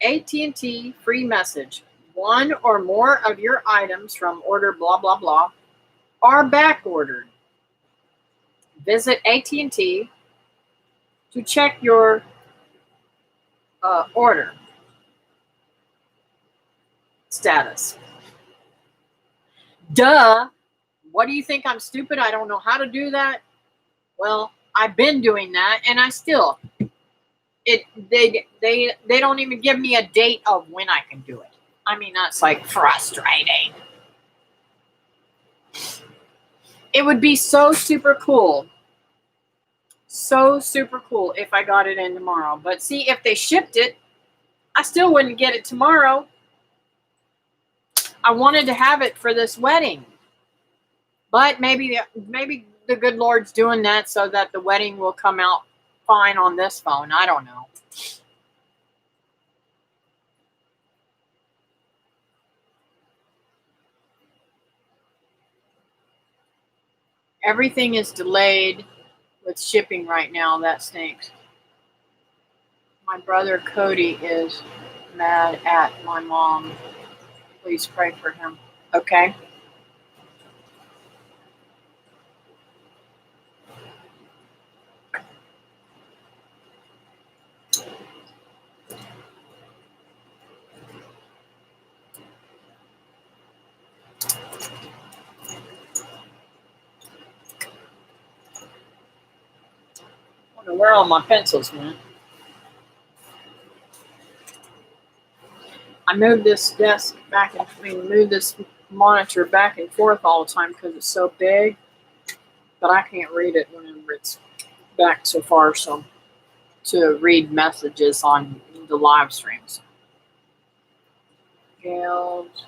AT&T free message. One or more of your items from order blah, blah, blah are back ordered. Visit AT&T to check your order status. Duh. What do you think? I'm stupid? I don't know how to do that? Well, I've been doing that, and I still they don't even give me a date of when I can do it. I mean, that's like frustrating. It would be so super cool. So super cool if I got it in tomorrow. But see, if they shipped it, I still wouldn't get it tomorrow. I wanted to have it for this wedding. But maybe the good Lord's doing that so that the wedding will come out fine on this phone. I don't know. Everything is delayed with shipping right now. That stinks. My brother Cody is mad at my mom. Please pray for him. Okay. I don't know where all my pencils went. I moved this desk back and move this monitor back and forth all the time because it's so big, but I can't read it whenever it's back so far. So to read messages on the live streams. Gail's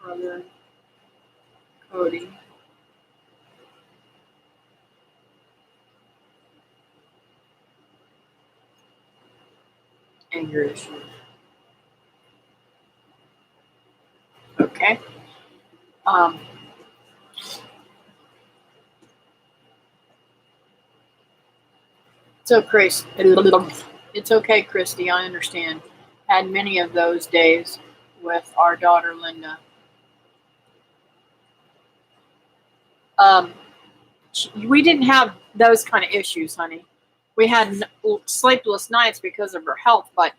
brother Cody. Anger issues. Okay. It's okay, Christy. I understand. Had many of those days with our daughter Linda. We didn't have those kind of issues, honey. We had sleepless nights because of her health, but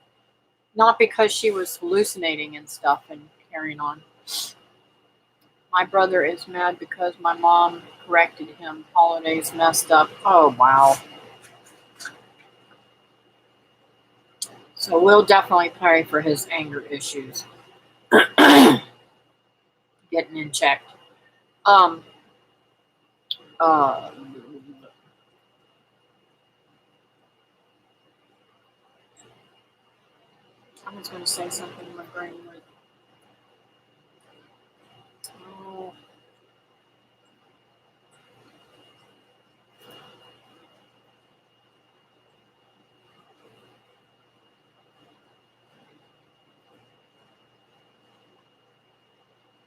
not because she was hallucinating and stuff and carrying on. My brother is mad because my mom corrected him. Holidays messed up. Oh, wow. So we'll definitely pray for his anger issues getting in check. I was going to say something in my brain went. Oh.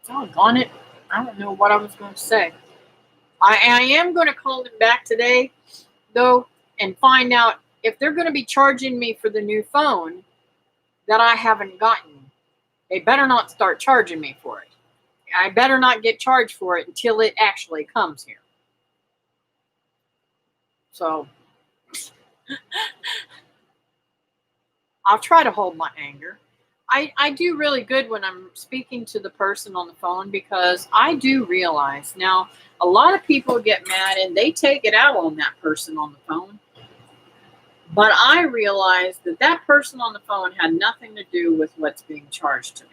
Doggone it. I don't know what I was going to say. I am going to call them back today, though, and find out if they're going to be charging me for the new phone that I haven't gotten. They better not start charging me for it. I better not get charged for it until it actually comes here. So I'll try to hold my anger. I do really good when I'm speaking to the person on the phone because I do realize now a lot of people get mad and they take it out on that person on the phone. But I realize that that person on the phone had nothing to do with what's being charged to me.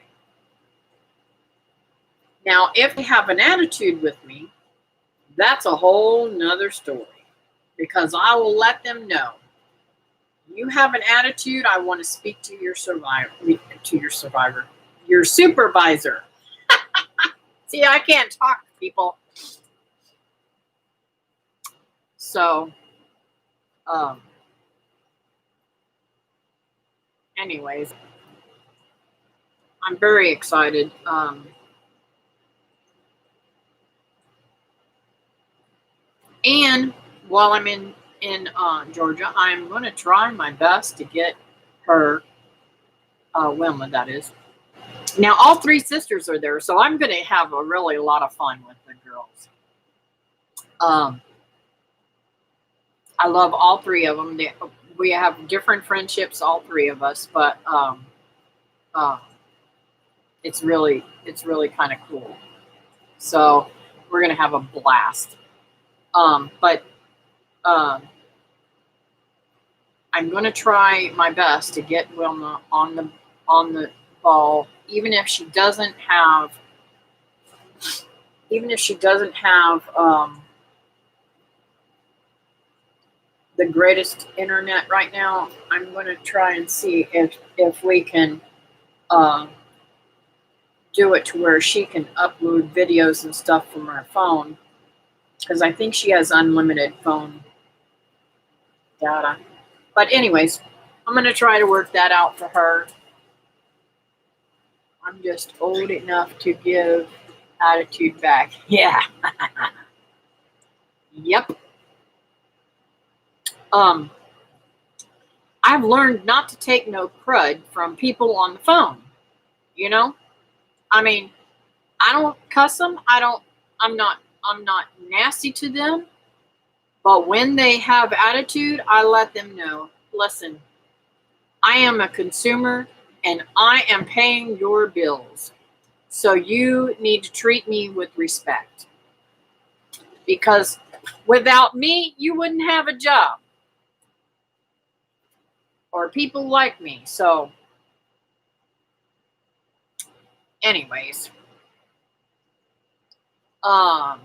Now, if they have an attitude with me, that's a whole nother story because I will let them know. You have an attitude, I want to speak to your supervisor. See, I can't talk to people. So, anyways, I'm very excited. And while I'm in Georgia, I'm going to try my best to get her, Wilma, that is. Now, all three sisters are there, so I'm going to have a really lot of fun with the girls. I love all three of them. We have different friendships, all three of us, but it's really kind of cool. So we're going to have a blast. But I'm going to try my best to get Wilma on the ball, even if she doesn't have the greatest internet right now. I'm going to try and see if we can do it to where she can upload videos and stuff from her phone, because I think she has unlimited phone data. But anyways, I'm going to try to work that out for her. I'm just old enough to give attitude back. Yeah. Yep. I've learned not to take no crud from people on the phone. You know? I mean, I don't cuss them. I'm not nasty to them. But when they have attitude, I let them know, listen, I am a consumer and I am paying your bills. So you need to treat me with respect. Because without me, you wouldn't have a job. Or people like me. So, anyways. I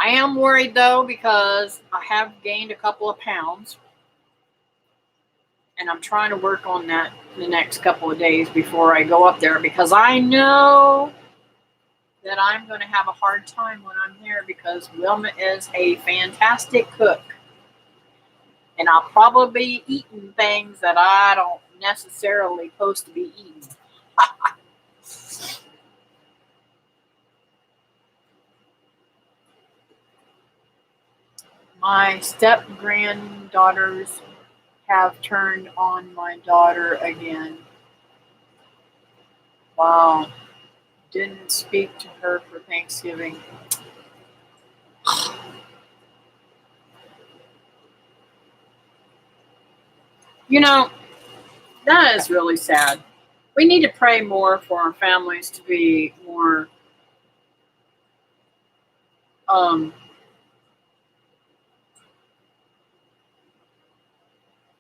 am worried though, because I have gained a couple of pounds. And I'm trying to work on that the next couple of days before I go up there, because I know that I'm going to have a hard time when I'm there, because Wilma is a fantastic cook. And I'll probably be eating things that I don't necessarily supposed to be eating. My step-granddaughters have turned on my daughter again. Wow. Didn't speak to her for Thanksgiving. You know, that is really sad. We need to pray more for our families to be more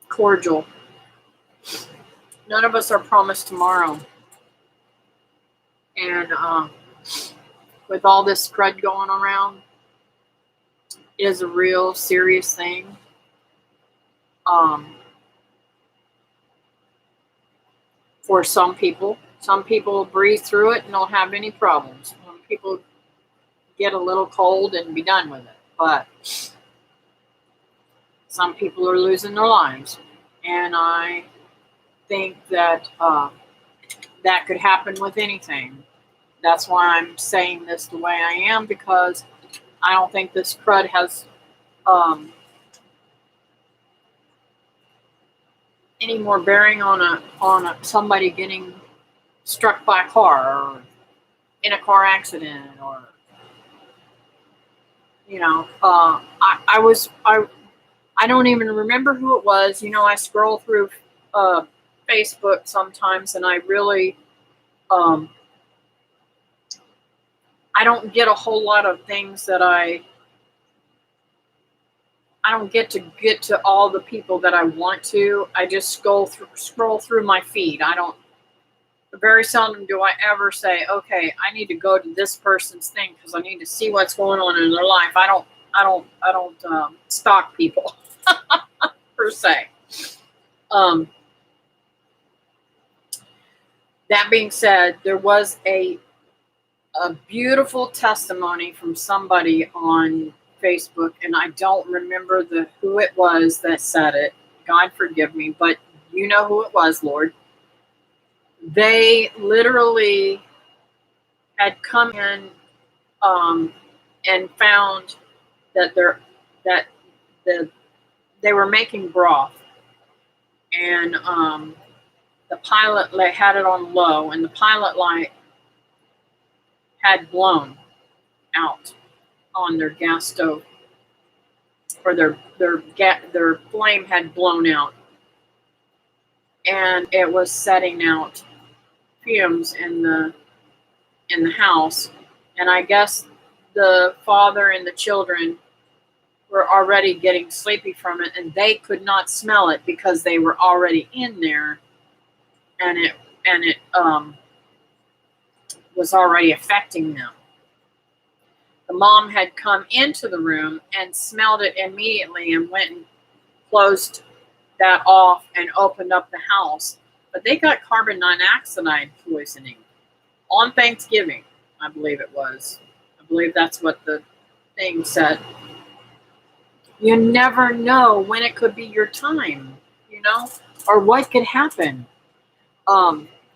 cordial. None of us are promised tomorrow. And with all this crud going around, it is a real serious thing. For some people will breathe through it and don't have any problems. Some people get a little cold and be done with it. But some people are losing their lives. And I think that that could happen with anything. That's why I'm saying this the way I am, because I don't think this crud has any more bearing on somebody getting struck by a car or in a car accident, or I don't even remember who it was. I scroll through Facebook sometimes, and I really I don't get a whole lot of things that I don't get to all the people that I want to. I just scroll through my feed. Very seldom do I ever say, okay, I need to go to this person's thing because I need to see what's going on in their life. I don't stalk people per se. That being said, there was a beautiful testimony from somebody on Facebook, and I don't remember who it was that said it. God forgive me, but you know who it was, Lord. They literally had come in and found that that they were making broth, and the pilot light had it on low, and the pilot light had blown out on their gas stove, or their flame had blown out, and it was setting out fumes in the house. And I guess the father and the children were already getting sleepy from it, and they could not smell it because they were already in there, and it was already affecting them. The mom had come into the room and smelled it immediately and went and closed that off and opened up the house. But they got carbon monoxide poisoning on Thanksgiving, I believe it was. I believe that's what the thing said. You never know when it could be your time, or what could happen.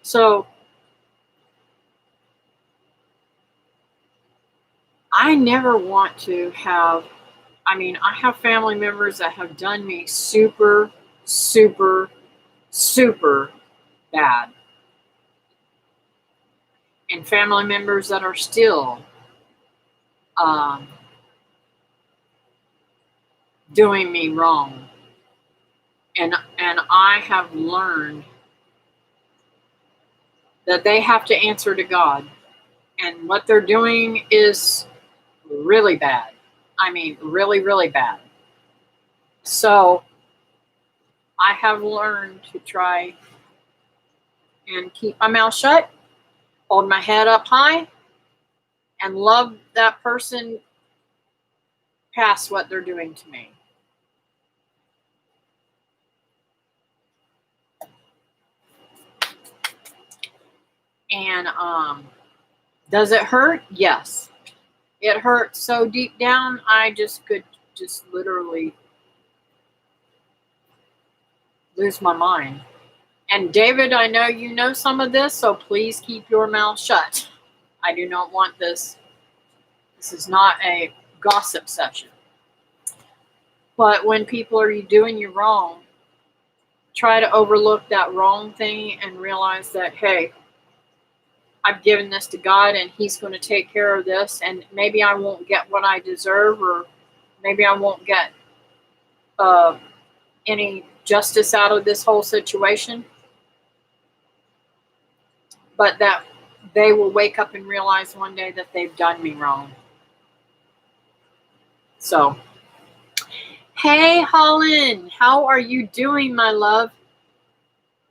So I never want to have, I have family members that have done me super, super, super bad. And family members that are still doing me wrong. And I have learned that they have to answer to God. And what they're doing is really bad. Really, really bad. So I have learned to try and keep my mouth shut, hold my head up high, and love that person past what they're doing to me. And does it hurt? Yes. It hurt so deep down, I could literally lose my mind. And David, I know you know some of this, so please keep your mouth shut. I do not want this. This is not a gossip session. But when people are doing you wrong, try to overlook that wrong thing and realize that, hey, I've given this to God and He's going to take care of this, and maybe I won't get what I deserve, or maybe I won't get any justice out of this whole situation, but that they will wake up and realize one day that they've done me wrong. So, hey Holland, how are you doing, my love?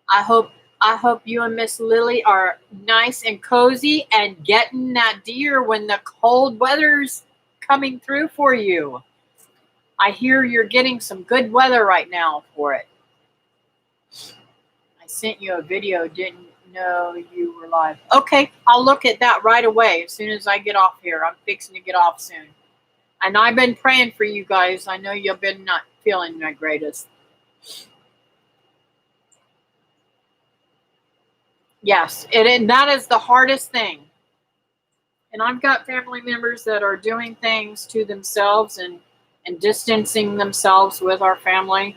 I hope you and Miss Lily are nice and cozy and getting that deer when the cold weather's coming through for you. I hear you're getting some good weather right now for it. I sent you a video, didn't know you were live. Okay, I'll look at that right away as soon as I get off here. I'm fixing to get off soon. And I've been praying for you guys. I know you've been not feeling my greatest. Yes, and that is the hardest thing. And I've got family members that are doing things to themselves and distancing themselves with our family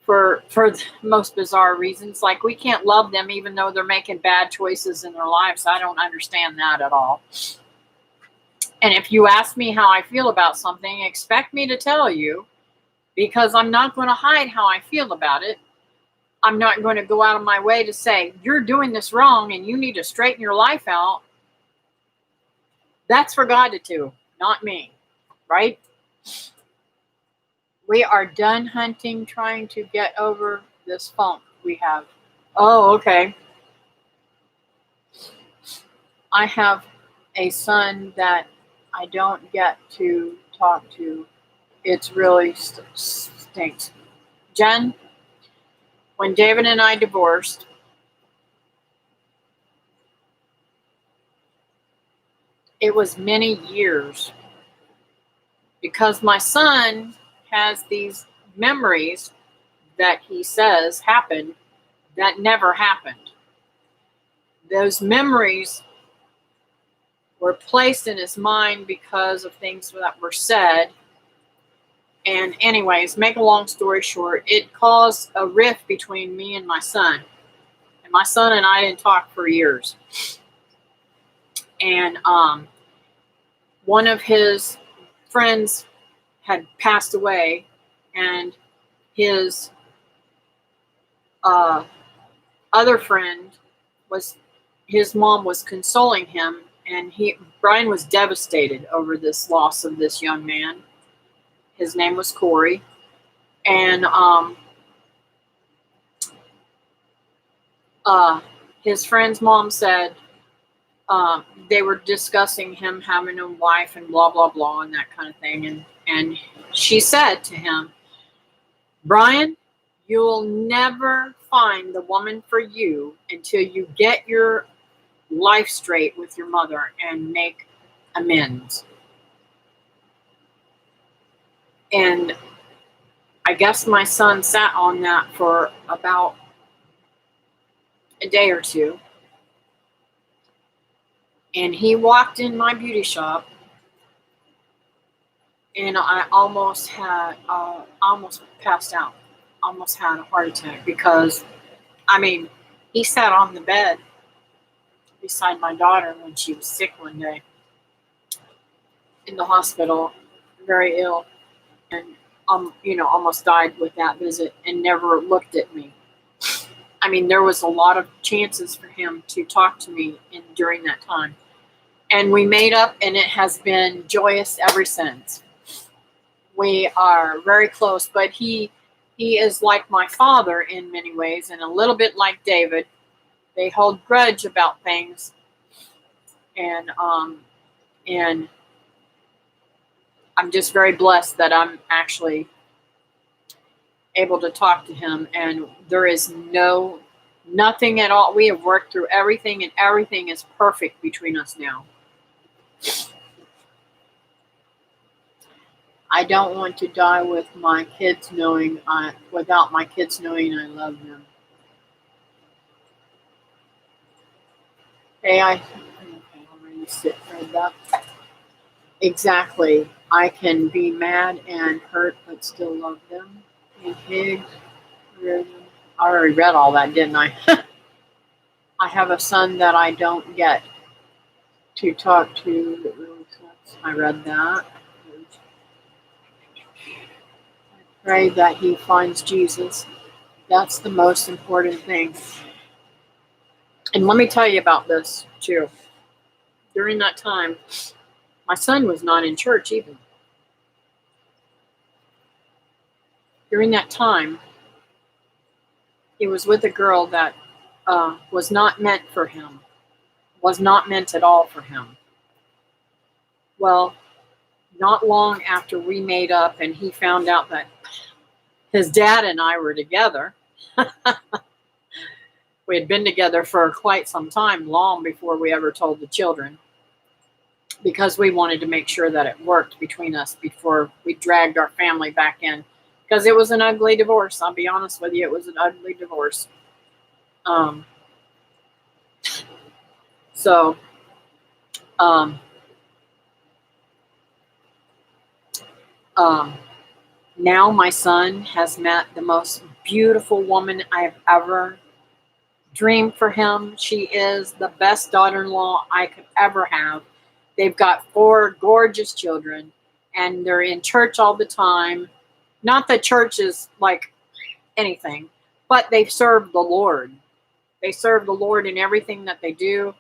for the most bizarre reasons. Like, we can't love them even though they're making bad choices in their lives. I don't understand that at all. And if you ask me how I feel about something, expect me to tell you, because I'm not going to hide how I feel about it. I'm not going to go out of my way to say, you're doing this wrong and you need to straighten your life out. That's for God to do, not me, right? We are done hunting, trying to get over this funk we have. Oh, okay. I have a son that I don't get to talk to. It's really stinks. Jen, when David and I divorced, it was many years, because my son has these memories that he says happened that never happened. Those memories were placed in his mind because of things that were said, And anyways, make a long story short, it caused a rift between me and my son. And my son and I didn't talk for years. And one of his friends had passed away, and his other friend his mom was consoling him, and Brian was devastated over this loss of this young man. His name was Corey, and his friend's mom said they were discussing him having a wife and blah blah blah and that kind of thing, and she said to him, Brian, you'll never find the woman for you until you get your life straight with your mother and make amends. And I guess my son sat on that for about a day or two. And he walked in my beauty shop, and I almost passed out, almost had a heart attack, because, I mean, he sat on the bed beside my daughter when she was sick one day in the hospital, very ill, and almost died with that visit, and never looked at me. I mean, there was a lot of chances for him to talk to me during that time. And we made up, and it has been joyous ever since. We are very close, but he is like my father in many ways, and a little bit like David. They hold grudge about things, and I'm just very blessed that I'm actually able to talk to him, and there is nothing at all. We have worked through everything, and everything is perfect between us now. I don't want to die without my kids knowing I love them. I already read that. Exactly. I can be mad and hurt, but still love them. I already read all that, didn't I? I have a son that I don't get to talk to. That really sucks. I read that. I pray that he finds Jesus. That's the most important thing. And let me tell you about this, too. During that time, my son was not in church even. During that time, he was with a girl that was not meant for him, was not meant at all for him. Well, not long after we made up and he found out that his dad and I were together, we had been together for quite some time, long before we ever told the children, because we wanted to make sure that it worked between us before we dragged our family back in. Because it was an ugly divorce. I'll be honest with you, it was an ugly divorce. Now my son has met the most beautiful woman I've ever dreamed for him. She is the best daughter-in-law I could ever have. They've got 4 gorgeous children, and they're in church all the time. Not that church is like anything, but they serve the Lord. They serve the Lord in everything that they do.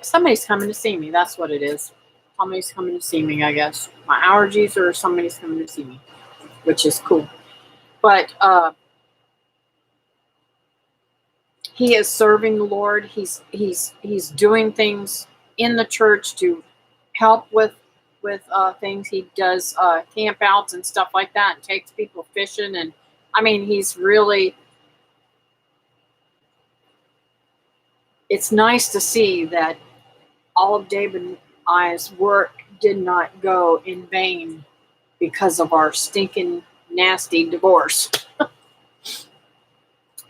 Somebody's coming to see me. That's what it is. Somebody's coming to see me, I guess. My allergies, or somebody's coming to see me, which is cool. But he is serving the Lord. He's doing things in the church to help with things. He does camp outs and stuff like that, and takes people fishing. And I mean, he's really, it's nice to see that all of David and I's work did not go in vain because of our stinking, nasty divorce.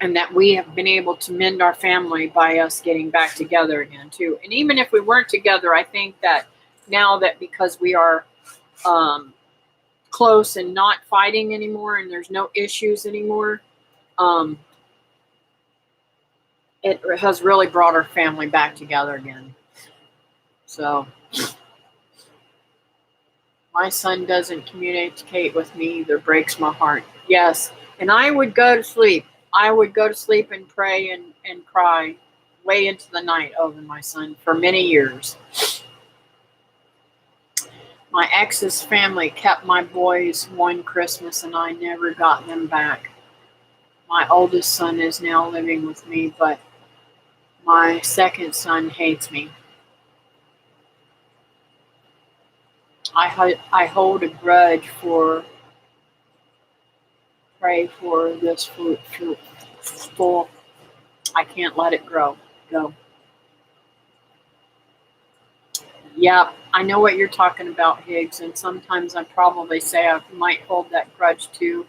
And that we have been able to mend our family by us getting back together again, too. And even if we weren't together, I think that now that because we are close and not fighting anymore and there's no issues anymore, it has really brought our family back together again. So my son doesn't communicate with me either. Breaks my heart. Yes. And I would go to sleep. I would go to sleep and pray and cry way into the night over my son for many years. My ex's family kept my boys one Christmas and I never got them back. My oldest son is now living with me, but my second son hates me. I hold a grudge for, pray for this full. I can't let it go. Yeah, I know what you're talking about, Higgs, and sometimes I probably say I might hold that grudge too.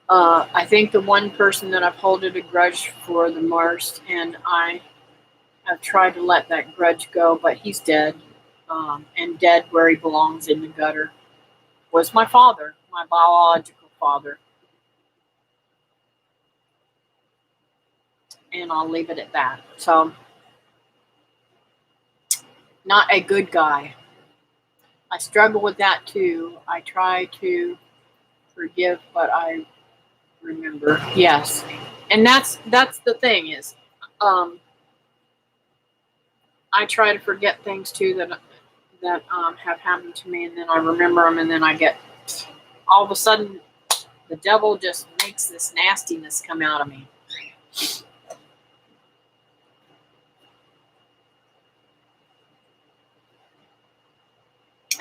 I think the one person that I've holded a grudge for the most, and I have tried to let that grudge go, but he's dead, and dead where he belongs, in the gutter, was my father, my biological father. And I'll leave it at that. So, not a good guy. I struggle with that too. I try to forgive, but I remember. Yes. And that's the thing is, I try to forget things too that have happened to me, and then I remember them, and then I get, all of a sudden, the devil just makes this nastiness come out of me.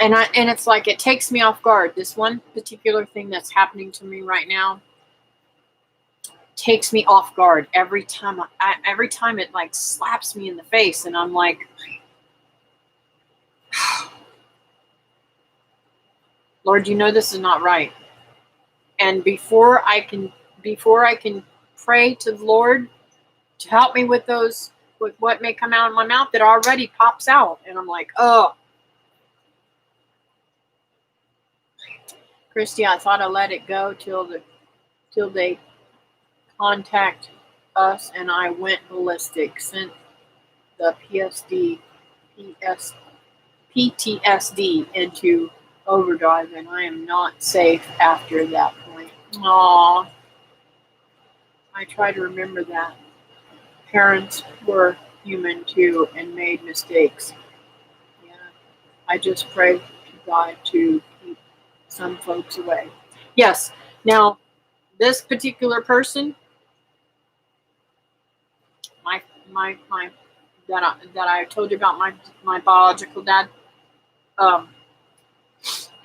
And it's like it takes me off guard. This one particular thing that's happening to me right now takes me off guard every time. Every time it like slaps me in the face, and I'm like, Lord, you know this is not right. And before I can pray to the Lord to help me with what may come out of my mouth, it already pops out, and I'm like, oh. Christy, I thought I let it go till they contact us, and I went ballistic. Sent the PTSD into overdrive, and I am not safe after that point. Aww. I try to remember that. Parents were human too and made mistakes. Yeah. I just pray to God to keep some folks away. Yes. Now, this particular person, my that I told you about, my biological dad.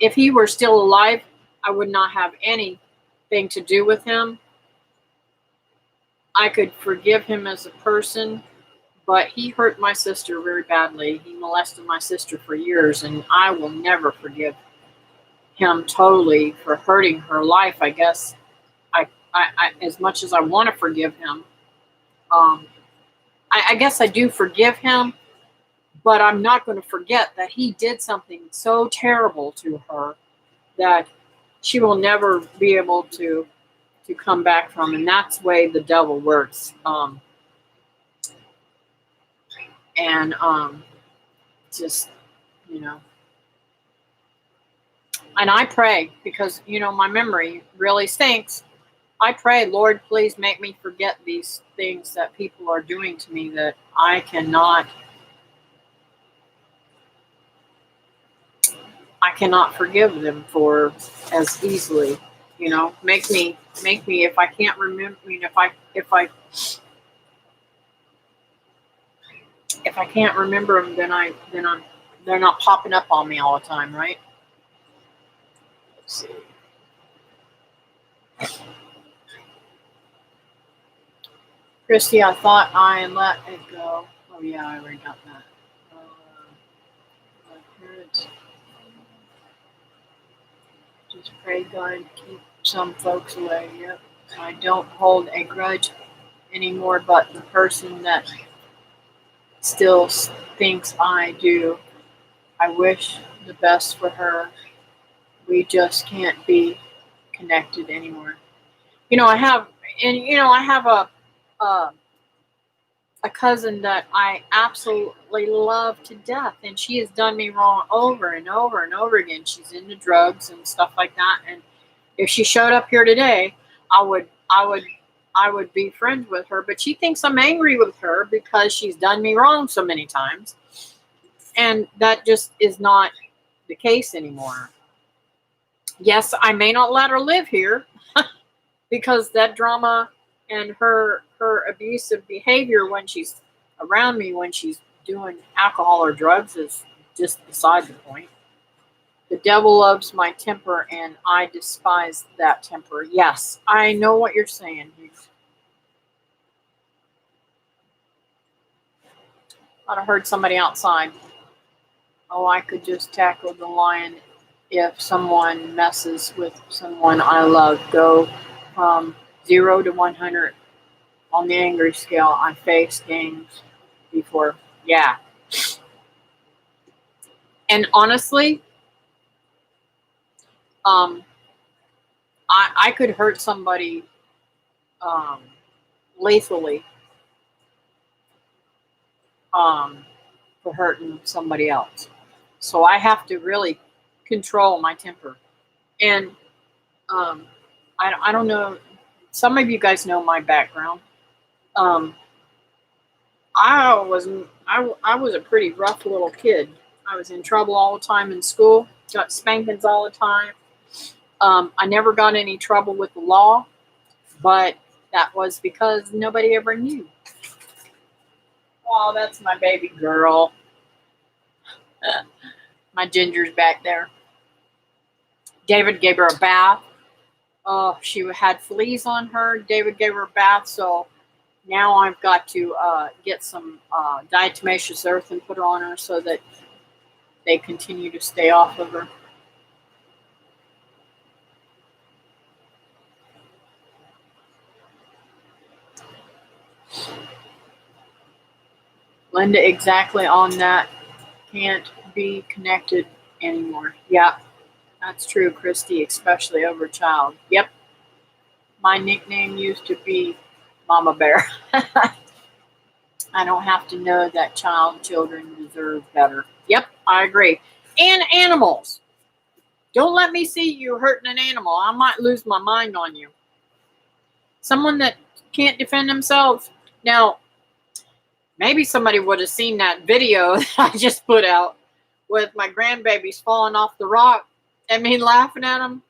If he were still alive, I would not have anything to do with him. I could forgive him as a person, but he hurt my sister very badly. He molested my sister for years, and I will never forgive him totally for hurting her life. I guess I as much as I want to forgive him, I guess I do forgive him, but I'm not going to forget that he did something so terrible to her that she will never be able to come back from. And that's the way the devil works. Just, and I pray because, my memory really stinks. I pray, Lord, please make me forget these things that people are doing to me that I cannot forgive them for as easily. Make me if I can't remember. If I can't remember them, then they're not popping up on me all the time, right? Let's see. Christy, I thought I let it go. Oh yeah, I already got that. My parents. Just pray God keep some folks away. Yep. I don't hold a grudge anymore, but the person that still thinks I do. I wish the best for her. We just can't be connected anymore. I have, I have a a cousin that I absolutely love to death, and she has done me wrong over and over and over again. She's into drugs and stuff like that, and if she showed up here today, I would be friends with her. But she thinks I'm angry with her because she's done me wrong so many times, and that just is not the case anymore. Yes, I may not let her live here because that drama and her abusive behavior when she's around me, when she's doing alcohol or drugs, is just beside the point. The devil loves my temper and I despise that temper. Yes, I know what you're saying. I heard somebody outside. Oh, I could just tackle the lion if someone messes with someone I love. Go from 0 to 100 on the angry scale. I faced games before. Yeah. And honestly, I could hurt somebody lethally for hurting somebody else. So I have to really control my temper. And I don't know. Some of you guys know my background. I was a pretty rough little kid. I was in trouble all the time in school. Got spankings all the time. I never got any trouble with the law, but that was because nobody ever knew. Oh, that's my baby girl. My Ginger's back there. David gave her a bath. Oh, she had fleas on her. David gave her a bath, so now I've got to get some diatomaceous earth and put her on her so that they continue to stay off of her. Linda, exactly on that. Can't be connected anymore. Yeah, that's true, Christy, especially over a child. Yep. My nickname used to be Mama Bear. I don't have to know that children deserve better. Yep, I agree. And animals. Don't let me see you hurting an animal. I might lose my mind on you. Someone that can't defend themselves. Now, maybe somebody would have seen that video that I just put out with my grandbabies falling off the rock and me laughing at them.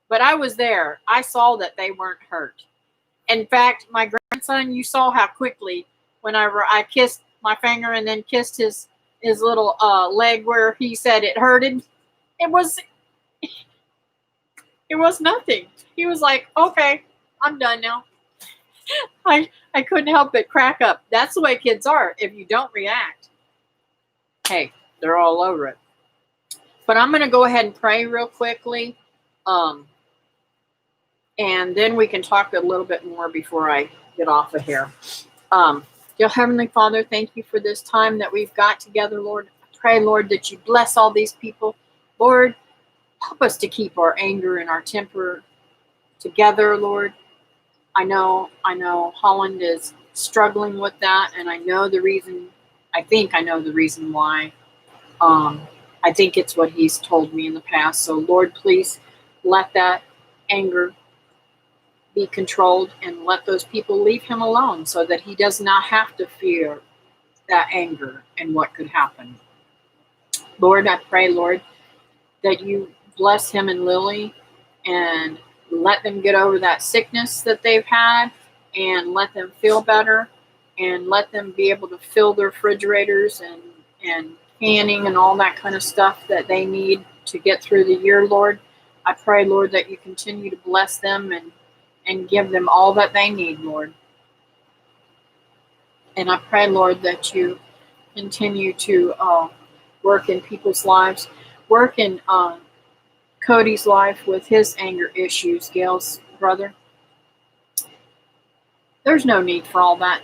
But I was there. I saw that they weren't hurt. In fact, my grandson, you saw how quickly when I kissed my finger and then kissed his little leg where he said it hurted. It was nothing. He was like, okay, I'm done now. I couldn't help but crack up. That's the way kids are. If you don't react, hey, they're all over it. But I'm going to go ahead and pray real quickly. And then we can talk a little bit more before I get off of here. Dear Heavenly Father, thank you for this time that we've got together, Lord. I pray, Lord, that you bless all these people. Lord, help us to keep our anger and our temper together, Lord. I know Holland is struggling with that, and I think I know the reason why. I think it's what he's told me in the past. So, Lord, please let that anger be controlled and let those people leave him alone so that he does not have to fear that anger and what could happen. Lord, I pray, Lord, that you bless him and Lily and let them get over that sickness that they've had and let them feel better and let them be able to fill their refrigerators and canning and all that kind of stuff that they need to get through the year, Lord. I pray, Lord, that you continue to bless them and give them all that they need, Lord. And I pray, Lord, that you continue to work in people's lives, work in Cody's life with his anger issues, Gail's brother. There's no need for all that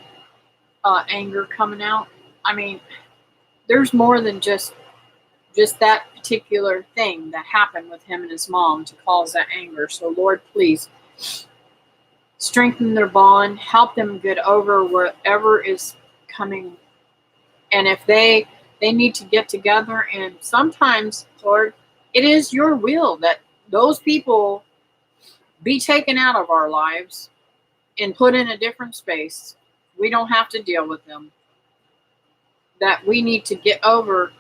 anger coming out. I mean, there's more than just that particular thing that happened with him and his mom to cause that anger. So Lord, please strengthen their bond, help them get over whatever is coming. And if they need to get together, and sometimes, Lord, it is your will that those people be taken out of our lives and put in a different space. We don't have to deal with them. That we need to get over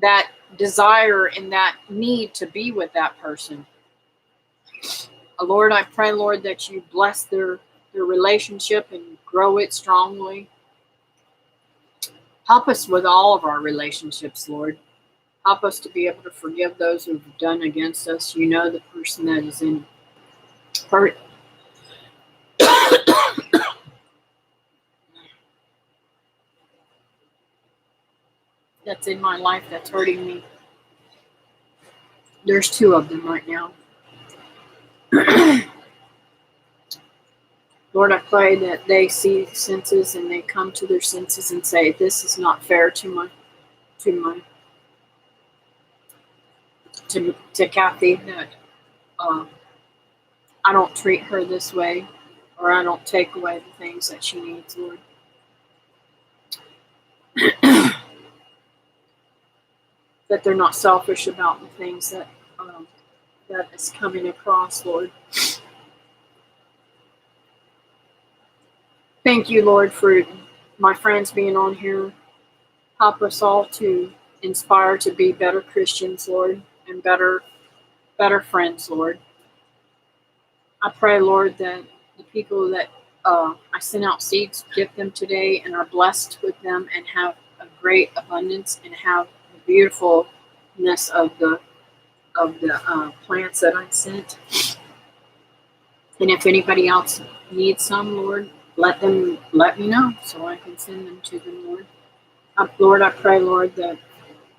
that desire and that need to be with that person. Lord, I pray, Lord, that you bless their relationship and grow it strongly. Help us with all of our relationships, Lord. Help us to be able to forgive those who have done against us. You know the person that is in hurt. That's in my life that's hurting me. There's two of them right now. Lord, I pray that they see senses and they come to their senses and say, this is not fair to Kathy, that I don't treat her this way, or I don't take away the things that she needs, Lord. That they're not selfish about the things that is coming across, Lord. Thank you, Lord, for my friends being on here. Help us all to inspire to be better Christians, Lord, and better friends, Lord. I pray, Lord, that the people that I sent out seeds, get them today and are blessed with them and have a great abundance and have the beautifulness of the plants that I sent. And if anybody else needs some, Lord, let me know so I can send them to them, Lord. Lord, I pray, Lord, that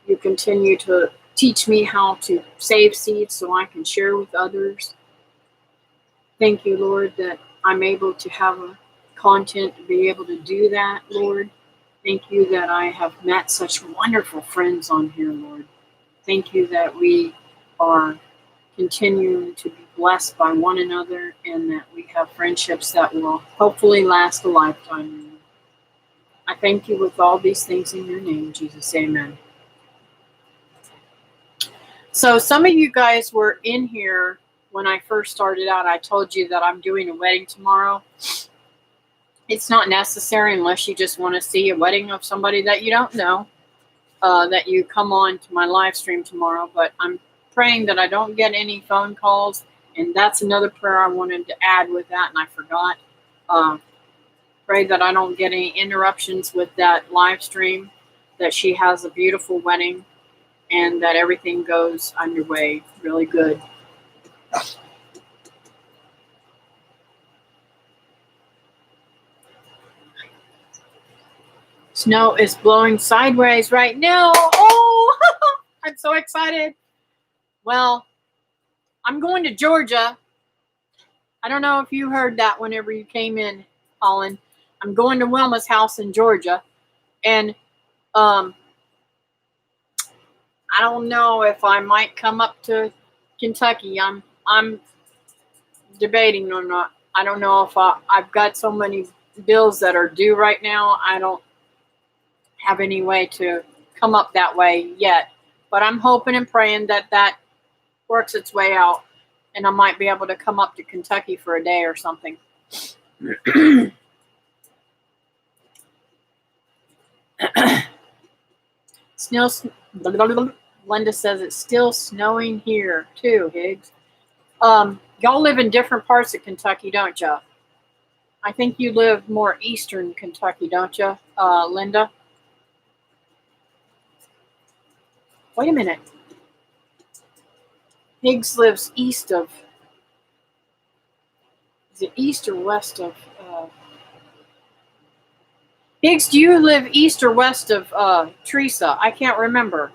you continue to teach me how to save seeds so I can share with others. Thank you, Lord, that I'm able to have a content to be able to do that, Lord. Thank you that I have met such wonderful friends on here, Lord. Thank you that we are continuing to be blessed by one another and that we have friendships that will hopefully last a lifetime. I thank you with all these things in your name, Jesus. Amen. So some of you guys were in here when I first started out. I told you that I'm doing a wedding tomorrow. It's not necessary unless you just want to see a wedding of somebody that you don't know, that you come on to my live stream tomorrow. But I'm praying that I don't get any phone calls. And that's another prayer I wanted to add with that, and I forgot. Pray that I don't get any interruptions with that live stream, that she has a beautiful wedding, and that everything goes underway really good. Snow is blowing sideways right now. Oh, I'm so excited. Well, I'm going to Georgia. I don't know if you heard that whenever you came in, Colin. I'm going to Wilma's house in Georgia. And I don't know if I might come up to Kentucky. I'm debating or not. I don't know if I've got so many bills that are due right now. I don't have any way to come up that way yet. But I'm hoping and praying that works its way out. And I might be able to come up to Kentucky for a day or something. Linda says it's still snowing here too, Higgs. Y'all live in different parts of Kentucky, don't you? I think you live more eastern Kentucky, don't you, Linda? Wait a minute. Higgs lives east of... Is it east or west of... Higgs, do you live east or west of Teresa? I can't remember.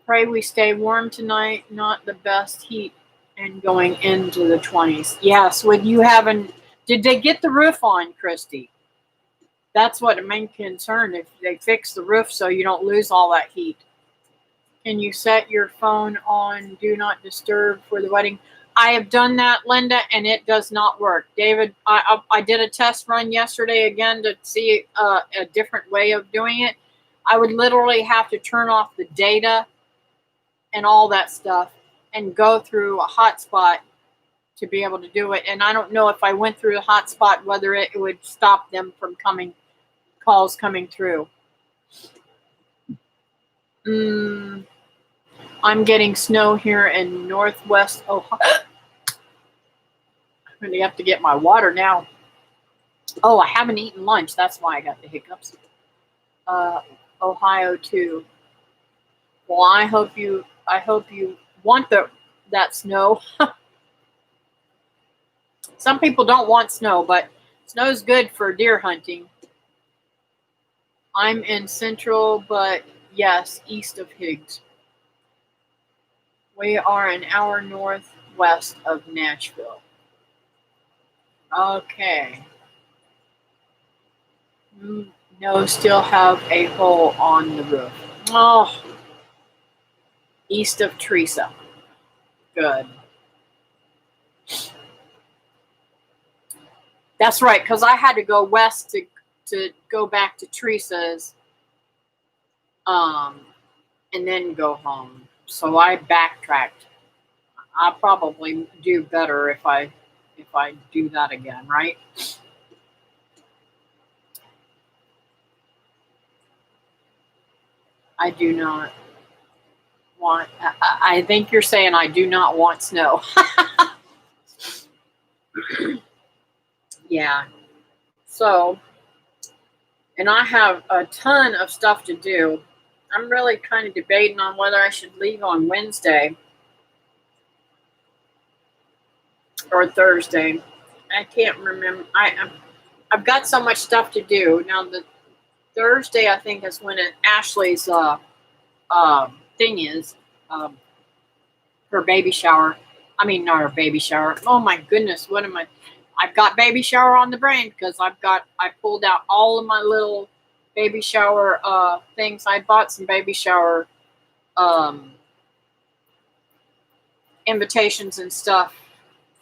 Pray we stay warm tonight, not the best heat and going into the 20s. Yes, when you haven't, did they get the roof on, Christy? That's what the main concern, if they fix the roof so you don't lose all that heat. Can you set your phone on Do Not Disturb for the wedding? I have done that, Linda, and it does not work. David, I did a test run yesterday again to see a different way of doing it. I would literally have to turn off the data and all that stuff and go through a hotspot to be able to do it. And I don't know if I went through the hotspot, whether it would stop them from calls coming through. I'm getting snow here in northwest Ohio. I'm going to have to get my water now. Oh, I haven't eaten lunch. That's why I got the hiccups. Ohio too. Well, I hope you want that snow. Some people don't want snow, but snow's good for deer hunting. I'm in central, but yes, east of Higgs. We are an hour northwest of Nashville. Okay. No, still have a hole on the roof. Oh, east of Teresa. Good. That's right, because I had to go west to go back to Teresa's, and then go home. So I backtracked. I'll probably do better if I do that again, right? I do not want. I think you're saying I do not want snow. Yeah. So, and I have a ton of stuff to do. I'm really kind of debating on whether I should leave on Wednesday or Thursday. I can't remember. I've got so much stuff to do now. The Thursday, I think, is when Ashley's thing is, her baby shower. I mean, not her baby shower. Oh my goodness, what am I? I've got baby shower on the brain because I pulled out all of my little baby shower things. I bought some baby shower invitations and stuff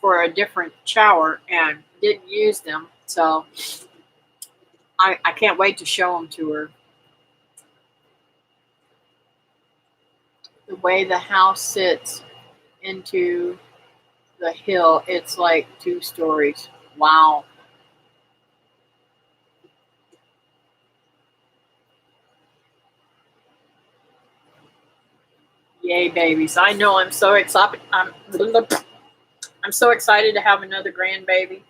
for a different shower and didn't use them. So I can't wait to show them to her. The way the house sits into the hill, it's like 2 stories. Wow. Yay, babies. I know, I'm so excited. I'm so excited to have another grandbaby.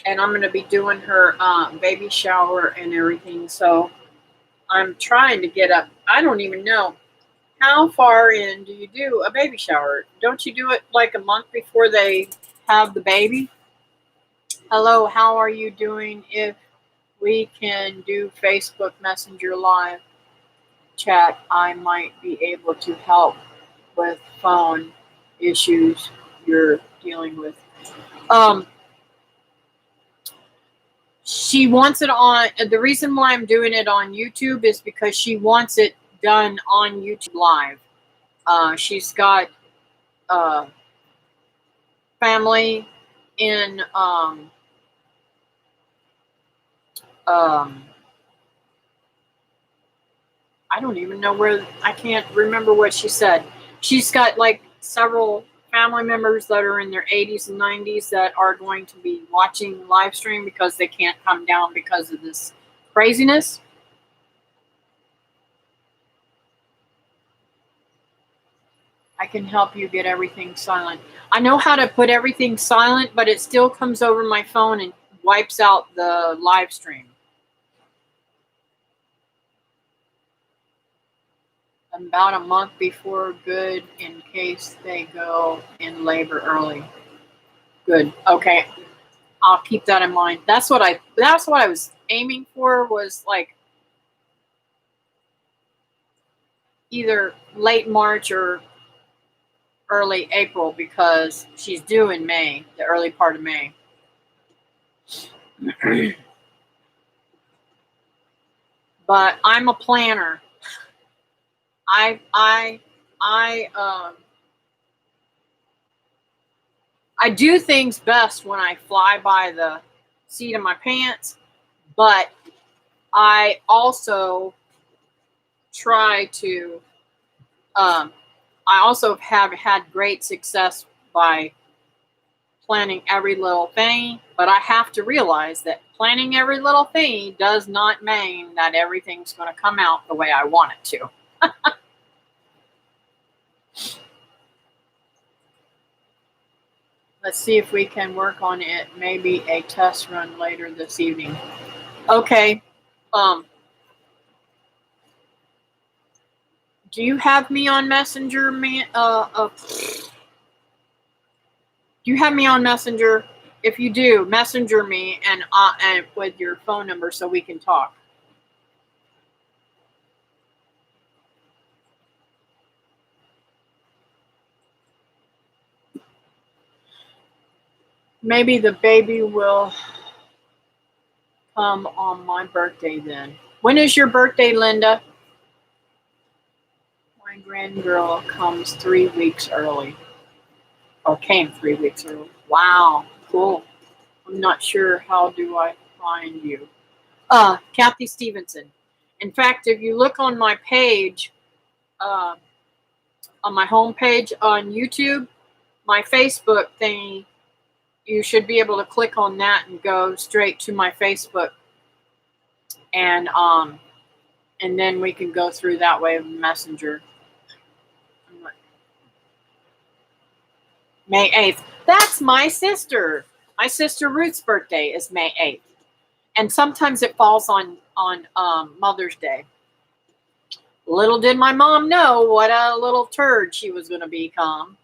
And I'm going to be doing her baby shower and everything. So I'm trying to get up. I don't even know. How far in do you do a baby shower? Don't you do it like a month before they have the baby? Hello, how are you doing? If we can do Facebook Messenger Live chat, I might be able to help with phone issues you're dealing with. She wants it on. The reason why I'm doing it on YouTube is because she wants it done on YouTube Live. She's got family in I don't even know where. I can't remember what she said. She's got like several family members that are in their 80s and 90s that are going to be watching live stream because they can't come down because of this craziness. I can help you get everything silent. I know how to put everything silent, but it still comes over my phone and wipes out the live stream. About a month before good in case they go in labor early. Good. Okay. I'll keep that in mind. That's what I was aiming for, was like either late March or early April because she's due in May, the early part of May. But I'm a planner. I do things best when I fly by the seat of my pants, but I also try to, I also have had great success by planning every little thing, but I have to realize that planning every little thing does not mean that everything's going to come out the way I want it to. Let's see if we can work on it. Maybe a test run later this evening. Okay. Do you have me on Messenger, man? Do you have me on Messenger? If you do, messenger me and with your phone number so we can talk. Maybe the baby will come on my birthday then. When is your birthday, Linda? My grandgirl comes 3 weeks early. Or came 3 weeks early. Wow, cool. I'm not sure how do I find you. Kathy Stevenson. In fact, if you look on my page, on my homepage on YouTube, my Facebook thing, you should be able to click on that and go straight to my Facebook, and then we can go through that way of Messenger. May 8th. That's my sister. My sister Ruth's birthday is May 8th. And sometimes it falls on Mother's Day. Little did my mom know what a little turd she was going to become.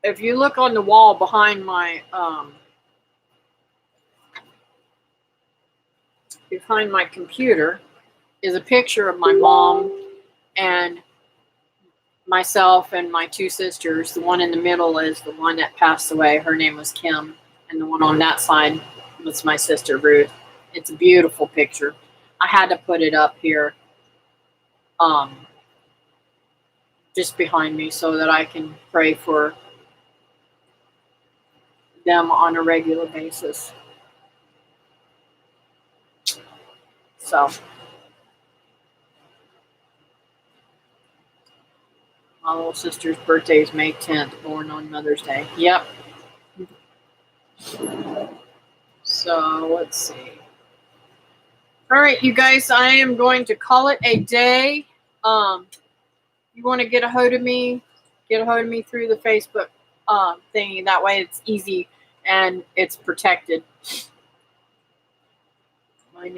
If you look on the wall behind my computer is a picture of my mom and myself and my 2 sisters. The one in the middle is the one that passed away. Her name was Kim. And the one on that side was my sister Ruth. It's a beautiful picture. I had to put it up here just behind me so that I can pray for them on a regular basis. So my little sister's birthday is May 10th, born on Mother's Day. Yep. So let's see. All right, you guys, I am going to call it a day. You want to get a hold of me through the Facebook thingy. That way it's easy and it's protected. My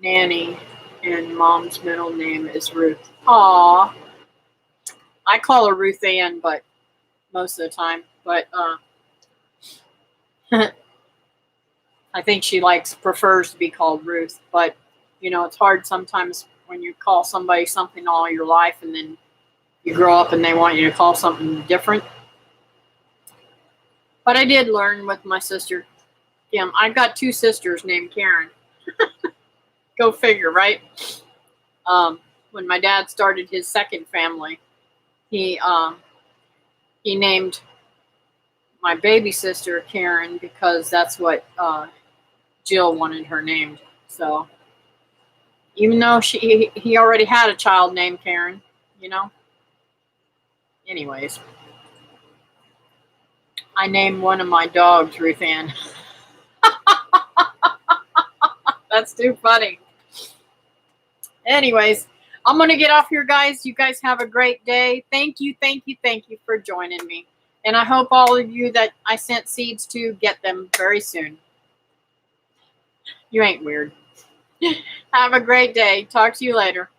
nanny and mom's middle name is Ruth. Aw. I call her Ruth Ann, but most of the time. But I think she prefers to be called Ruth. But, it's hard sometimes when you call somebody something all your life and then you grow up and they want you to call something different. But I did learn with my sister, Kim. I've got 2 sisters named Karen. Go figure, right? When my dad started his second family, he named my baby sister Karen because that's what Jill wanted her named. So even though he already had a child named Karen, Anyways, I named one of my dogs Ruth Ann. That's too funny. Anyways, I'm going to get off here, guys. You guys have a great day. Thank you for joining me. And I hope all of you that I sent seeds to get them very soon. You ain't weird. Have a great day. Talk to you later.